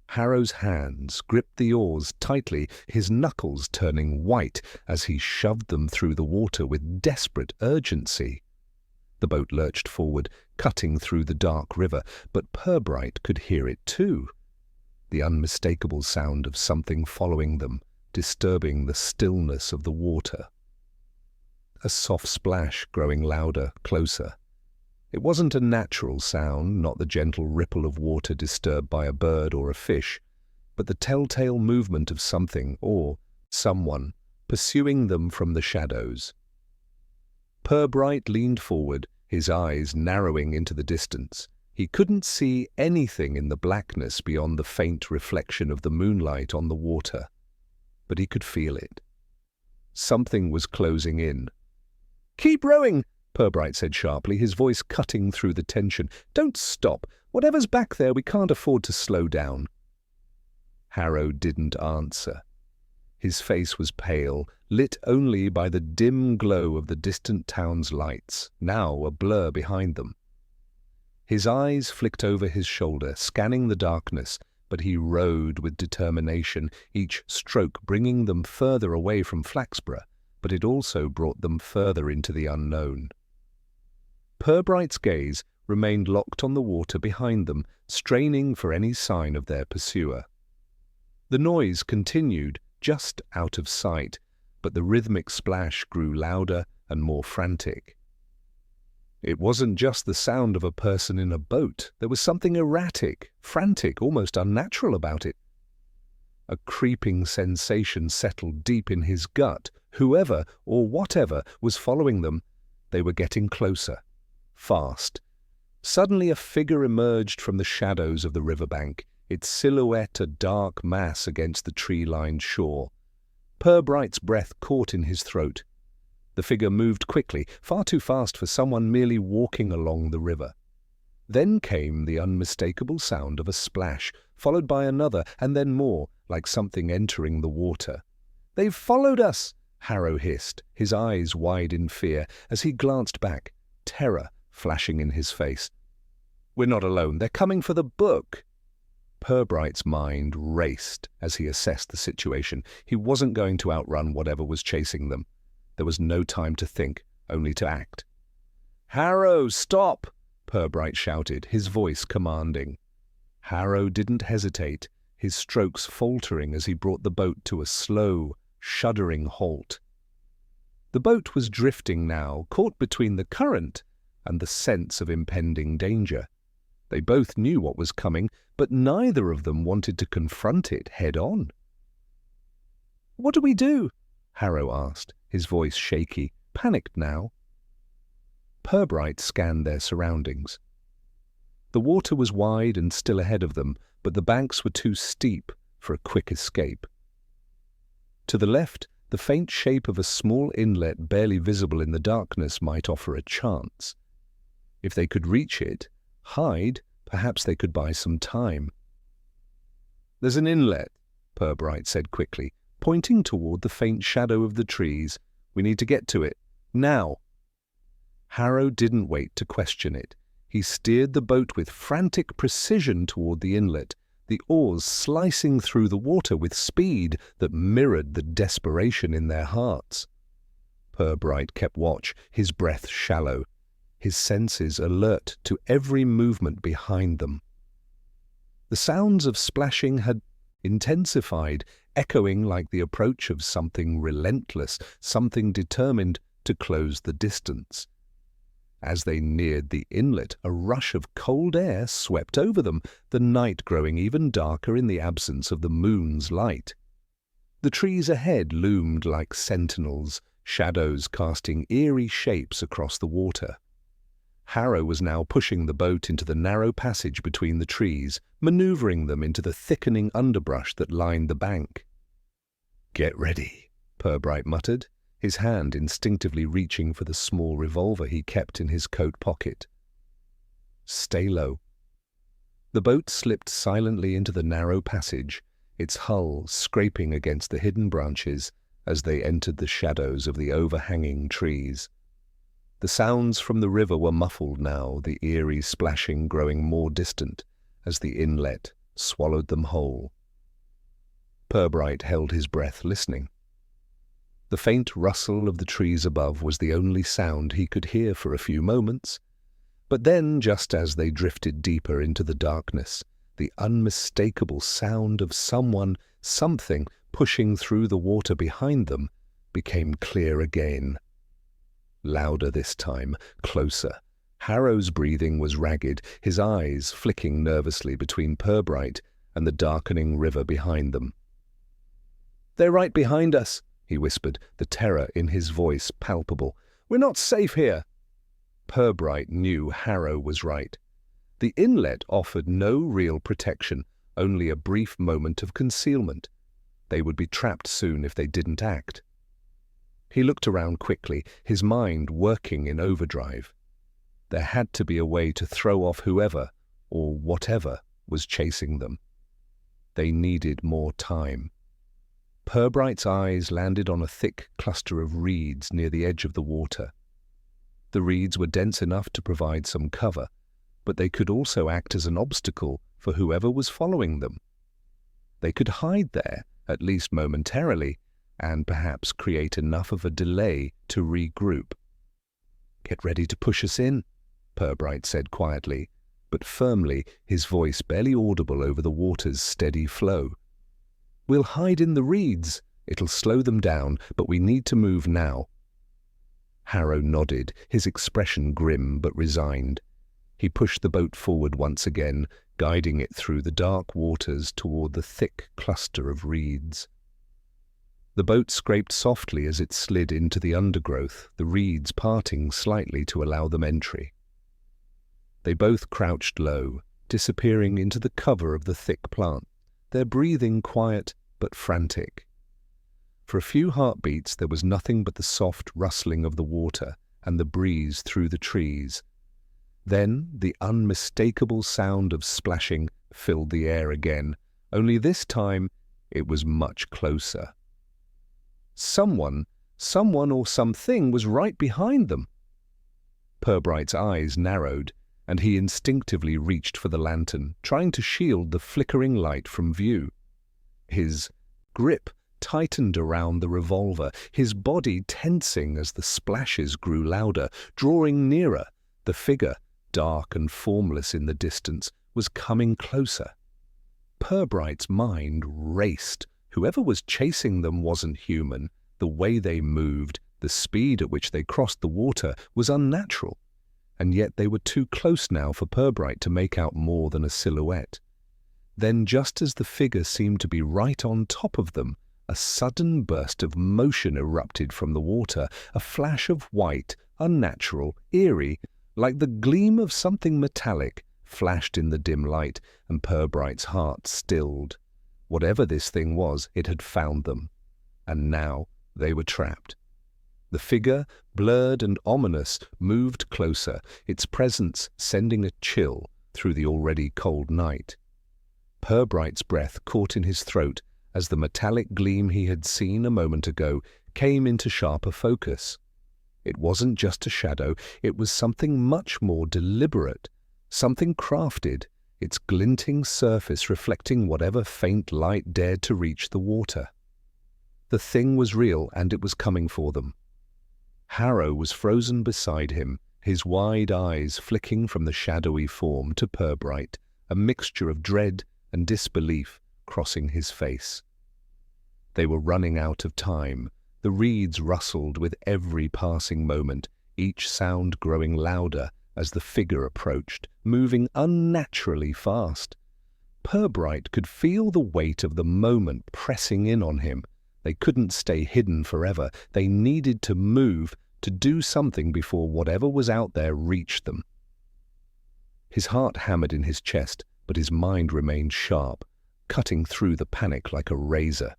Harrow's hands gripped the oars tightly, his knuckles turning white as he shoved them through the water with desperate urgency. The boat lurched forward, cutting through the dark river, but Purbright could hear it too. The unmistakable sound of something following them, disturbing the stillness of the water. A soft splash growing louder, closer. It wasn't a natural sound, not the gentle ripple of water disturbed by a bird or a fish, but the telltale movement of something or someone pursuing them from the shadows. Purbright leaned forward, his eyes narrowing into the distance. He couldn't see anything in the blackness beyond the faint reflection of the moonlight on the water, but he could feel it. Something was closing in. "Keep rowing," Purbright said sharply, his voice cutting through the tension. "Don't stop. Whatever's back there, we can't afford to slow down." Harrow didn't answer. His face was pale, lit only by the dim glow of the distant town's lights, now a blur behind them. His eyes flicked over his shoulder, scanning the darkness, but he rowed with determination, each stroke bringing them further away from Flaxborough, but it also brought them further into the unknown. Purbright's gaze remained locked on the water behind them, straining for any sign of their pursuer. The noise continued, just out of sight, but the rhythmic splash grew louder and more frantic. It wasn't just the sound of a person in a boat. There was something erratic, frantic, almost unnatural about it. A creeping sensation settled deep in his gut. Whoever or whatever was following them, they were getting closer, fast. Suddenly a figure emerged from the shadows of the riverbank, its silhouette a dark mass against the tree-lined shore. Purbright's breath caught in his throat. The figure moved quickly, far too fast for someone merely walking along the river. Then came the unmistakable sound of a splash, followed by another, and then more, like something entering the water. "They've followed us!" Harrow hissed, his eyes wide in fear, as he glanced back, terror flashing in his face. "We're not alone. They're coming for the book." Purbright's mind raced as he assessed the situation. He wasn't going to outrun whatever was chasing them. There was no time to think, only to act. "Harrow, stop!" Purbright shouted, his voice commanding. Harrow didn't hesitate, his strokes faltering as he brought the boat to a slow, shuddering halt. The boat was drifting now, caught between the current and the sense of impending danger. They both knew what was coming, but neither of them wanted to confront it head-on. "What do we do?" Harrow asked, his voice shaky, panicked now. Purbright scanned their surroundings. The water was wide and still ahead of them, but the banks were too steep for a quick escape. To the left, the faint shape of a small inlet barely visible in the darkness might offer a chance. If they could reach it, hide, perhaps they could buy some time. "There's an inlet," Purbright said quickly, pointing toward the faint shadow of the trees. "We need to get to it. Now." Harrow didn't wait to question it. He steered the boat with frantic precision toward the inlet, the oars slicing through the water with speed that mirrored the desperation in their hearts. Purbright kept watch, his breath shallow, his senses alert to every movement behind them. The sounds of splashing had intensified, echoing like the approach of something relentless, something determined to close the distance. As they neared the inlet, a rush of cold air swept over them, the night growing even darker in the absence of the moon's light. The trees ahead loomed like sentinels, shadows casting eerie shapes across the water. Harrow was now pushing the boat into the narrow passage between the trees, maneuvering them into the thickening underbrush that lined the bank. "Get ready," Purbright muttered, his hand instinctively reaching for the small revolver he kept in his coat pocket. "Stay low." The boat slipped silently into the narrow passage, its hull scraping against the hidden branches as they entered the shadows of the overhanging trees. The sounds from the river were muffled now, the eerie splashing growing more distant as the inlet swallowed them whole. Purbright held his breath, listening. The faint rustle of the trees above was the only sound he could hear for a few moments. But then, just as they drifted deeper into the darkness, the unmistakable sound of someone, something, pushing through the water behind them became clear again. Louder this time, closer. Harrow's breathing was ragged, his eyes flicking nervously between Purbright and the darkening river behind them. "They're right behind us," he whispered, the terror in his voice palpable. "We're not safe here." Purbright knew Harrow was right. The inlet offered no real protection, only a brief moment of concealment. They would be trapped soon if they didn't act. He looked around quickly, his mind working in overdrive. There had to be a way to throw off whoever, or whatever, was chasing them. They needed more time. Purbright's eyes landed on a thick cluster of reeds near the edge of the water. The reeds were dense enough to provide some cover, but they could also act as an obstacle for whoever was following them. They could hide there, at least momentarily, and perhaps create enough of a delay to regroup. "Get ready to push us in," Purbright said quietly, but firmly, his voice barely audible over the water's steady flow. "We'll hide in the reeds. It'll slow them down, but we need to move now." Harrow nodded, his expression grim but resigned. He pushed the boat forward once again, guiding it through the dark waters toward the thick cluster of reeds. The boat scraped softly as it slid into the undergrowth, the reeds parting slightly to allow them entry. They both crouched low, disappearing into the cover of the thick plant, their breathing quiet but frantic. For a few heartbeats there was nothing but the soft rustling of the water and the breeze through the trees. Then the unmistakable sound of splashing filled the air again, only this time it was much closer. Someone or something was right behind them. Purbright's eyes narrowed, and he instinctively reached for the lantern, trying to shield the flickering light from view. His grip tightened around the revolver, his body tensing as the splashes grew louder, drawing nearer, the figure, dark and formless in the distance, was coming closer. Purbright's mind raced. Whoever was chasing them wasn't human. The way they moved, the speed at which they crossed the water was unnatural. And yet they were too close now for Purbright to make out more than a silhouette. Then, just as the figure seemed to be right on top of them, a sudden burst of motion erupted from the water, a flash of white, unnatural, eerie, like the gleam of something metallic, flashed in the dim light, and Purbright's heart stilled. Whatever this thing was, it had found them. And now they were trapped. The figure, blurred and ominous, moved closer, its presence sending a chill through the already cold night. Purbright's breath caught in his throat as the metallic gleam he had seen a moment ago came into sharper focus. It wasn't just a shadow, it was something much more deliberate, something crafted, its glinting surface reflecting whatever faint light dared to reach the water. The thing was real, and it was coming for them. Harrow was frozen beside him, his wide eyes flicking from the shadowy form to Purbright, a mixture of dread and disbelief crossing his face. They were running out of time. The reeds rustled with every passing moment, each sound growing louder as the figure approached, moving unnaturally fast. Purbright could feel the weight of the moment pressing in on him. They couldn't stay hidden forever. They needed to move, to do something before whatever was out there reached them. His heart hammered in his chest, but his mind remained sharp, cutting through the panic like a razor.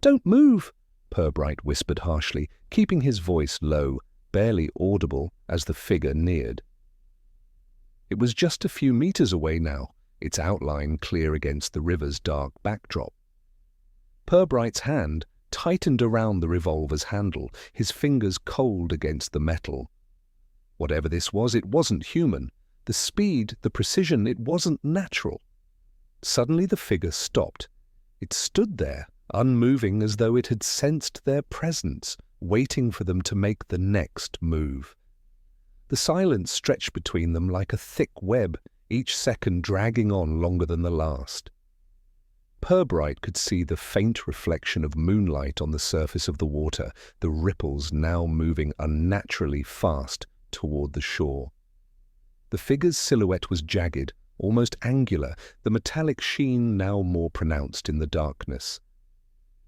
"Don't move," Purbright whispered harshly, keeping his voice low, barely audible as the figure neared. It was just a few meters away now, its outline clear against the river's dark backdrop. Purbright's hand tightened around the revolver's handle, his fingers cold against the metal. Whatever this was, it wasn't human. The speed, the precision, it wasn't natural. Suddenly the figure stopped. It stood there, unmoving, as though it had sensed their presence, waiting for them to make the next move. The silence stretched between them like a thick web, each second dragging on longer than the last. Purbright could see the faint reflection of moonlight on the surface of the water, the ripples now moving unnaturally fast toward the shore. The figure's silhouette was jagged, almost angular, the metallic sheen now more pronounced in the darkness.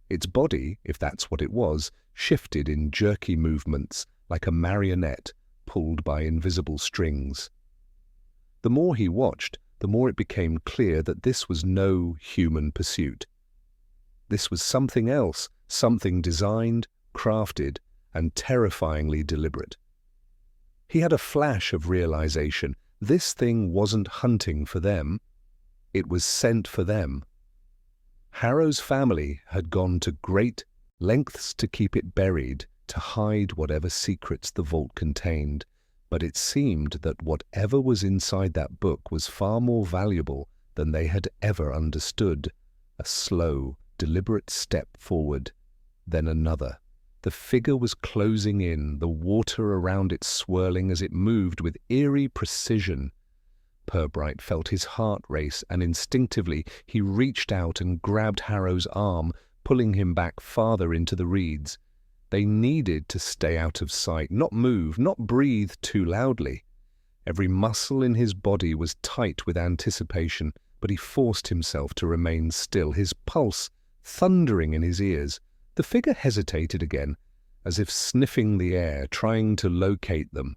Its body, if that's what it was, shifted in jerky movements, like a marionette pulled by invisible strings. The more he watched, the more it became clear that this was no human pursuit. This was something else, something designed, crafted, and terrifyingly deliberate. He had a flash of realization. This thing wasn't hunting for them. It was sent for them. Harrow's family had gone to great lengths to keep it buried, to hide whatever secrets the vault contained. But it seemed that whatever was inside that book was far more valuable than they had ever understood. A slow, deliberate step forward, then another. The figure was closing in, the water around it swirling as it moved with eerie precision. Purbright felt his heart race, and instinctively he reached out and grabbed Harrow's arm, pulling him back farther into the reeds. They needed to stay out of sight, not move, not breathe too loudly. Every muscle in his body was tight with anticipation, but he forced himself to remain still, his pulse thundering in his ears. The figure hesitated again, as if sniffing the air, trying to locate them.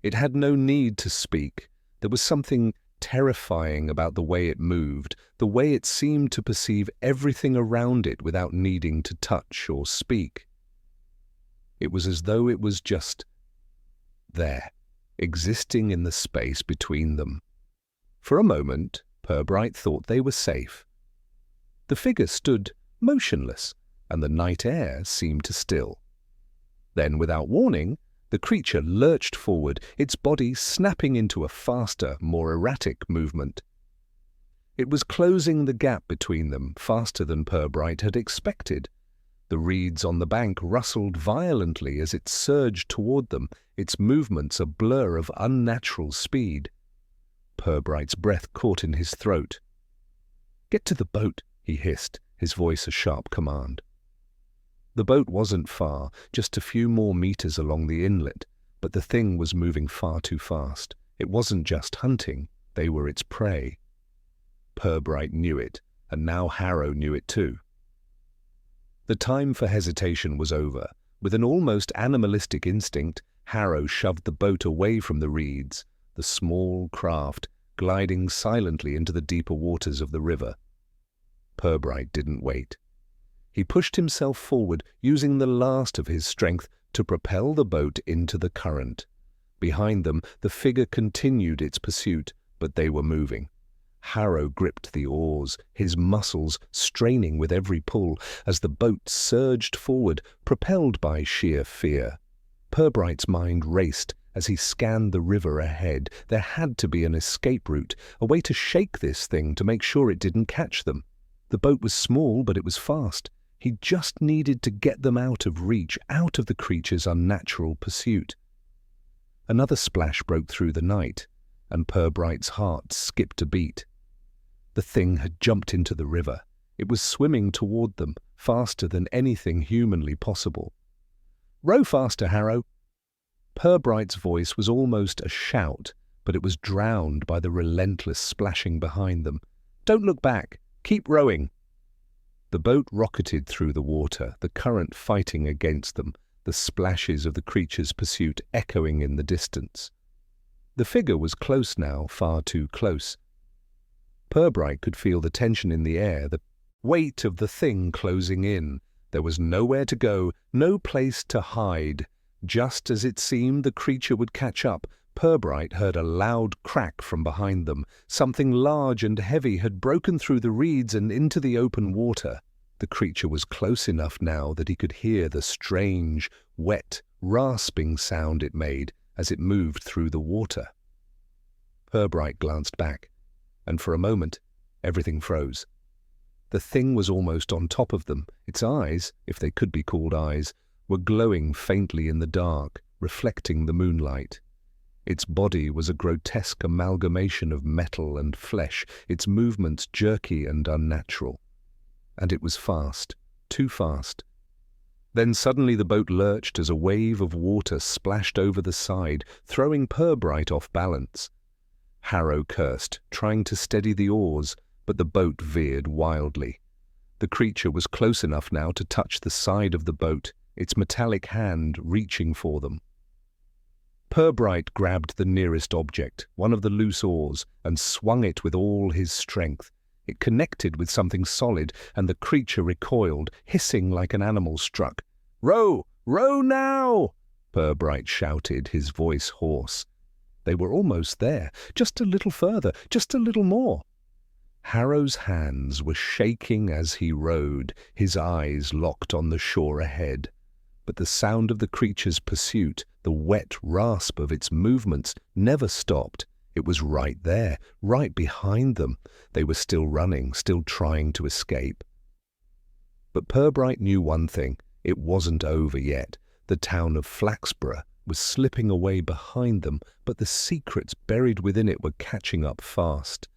It had no need to speak. There was something terrifying about the way it moved, the way it seemed to perceive everything around it without needing to touch or speak. It was as though it was just there, existing in the space between them. For a moment, Purbright thought they were safe. The figure stood motionless, and the night air seemed to still. Then, without warning, the creature lurched forward, its body snapping into a faster, more erratic movement. It was closing the gap between them faster than Purbright had expected. The reeds on the bank rustled violently as it surged toward them, its movements a blur of unnatural speed. Purbright's breath caught in his throat. "Get to the boat," he hissed, his voice a sharp command. The boat wasn't far, just a few more meters along the inlet, but the thing was moving far too fast. It wasn't just hunting, they were its prey. Purbright knew it, and now Harrow knew it too. The time for hesitation was over. With an almost animalistic instinct, Harrow shoved the boat away from the reeds, the small craft gliding silently into the deeper waters of the river. Purbright didn't wait. He pushed himself forward, using the last of his strength to propel the boat into the current. Behind them, the figure continued its pursuit, but they were moving. Harrow gripped the oars, his muscles straining with every pull as the boat surged forward, propelled by sheer fear. Purbright's mind raced as he scanned the river ahead. There had to be an escape route, a way to shake this thing to make sure it didn't catch them. The boat was small, but it was fast. He just needed to get them out of reach, out of the creature's unnatural pursuit. Another splash broke through the night, and Purbright's heart skipped a beat. The thing had jumped into the river. It was swimming toward them, faster than anything humanly possible. "Row faster, Harrow!" Purbright's voice was almost a shout, but it was drowned by the relentless splashing behind them. "Don't look back! Keep rowing!" The boat rocketed through the water, the current fighting against them, the splashes of the creature's pursuit echoing in the distance. The figure was close now, far too close. Purbright could feel the tension in the air, the weight of the thing closing in. There was nowhere to go, no place to hide. Just as it seemed the creature would catch up, Purbright heard a loud crack from behind them. Something large and heavy had broken through the reeds and into the open water. The creature was close enough now that he could hear the strange, wet, rasping sound it made as it moved through the water. Purbright glanced back, and for a moment, everything froze. The thing was almost on top of them. Its eyes, if they could be called eyes, were glowing faintly in the dark, reflecting the moonlight. Its body was a grotesque amalgamation of metal and flesh, its movements jerky and unnatural. And it was fast, too fast. Then suddenly the boat lurched as a wave of water splashed over the side, throwing Purbright off balance. Harrow cursed, trying to steady the oars, but the boat veered wildly. The creature was close enough now to touch the side of the boat, its metallic hand reaching for them. Purbright grabbed the nearest object, one of the loose oars, and swung it with all his strength. It connected with something solid, and the creature recoiled, hissing like an animal struck. "Row! Row now!" Purbright shouted, his voice hoarse. They were almost there, just a little further, just a little more. Harrow's hands were shaking as he rowed, his eyes locked on the shore ahead. But the sound of the creature's pursuit, the wet rasp of its movements, never stopped. It was right there, right behind them. They were still running, still trying to escape. But Purbright knew one thing. It wasn't over yet. The town of Flaxborough was slipping away behind them, but the secrets buried within it were catching up fast.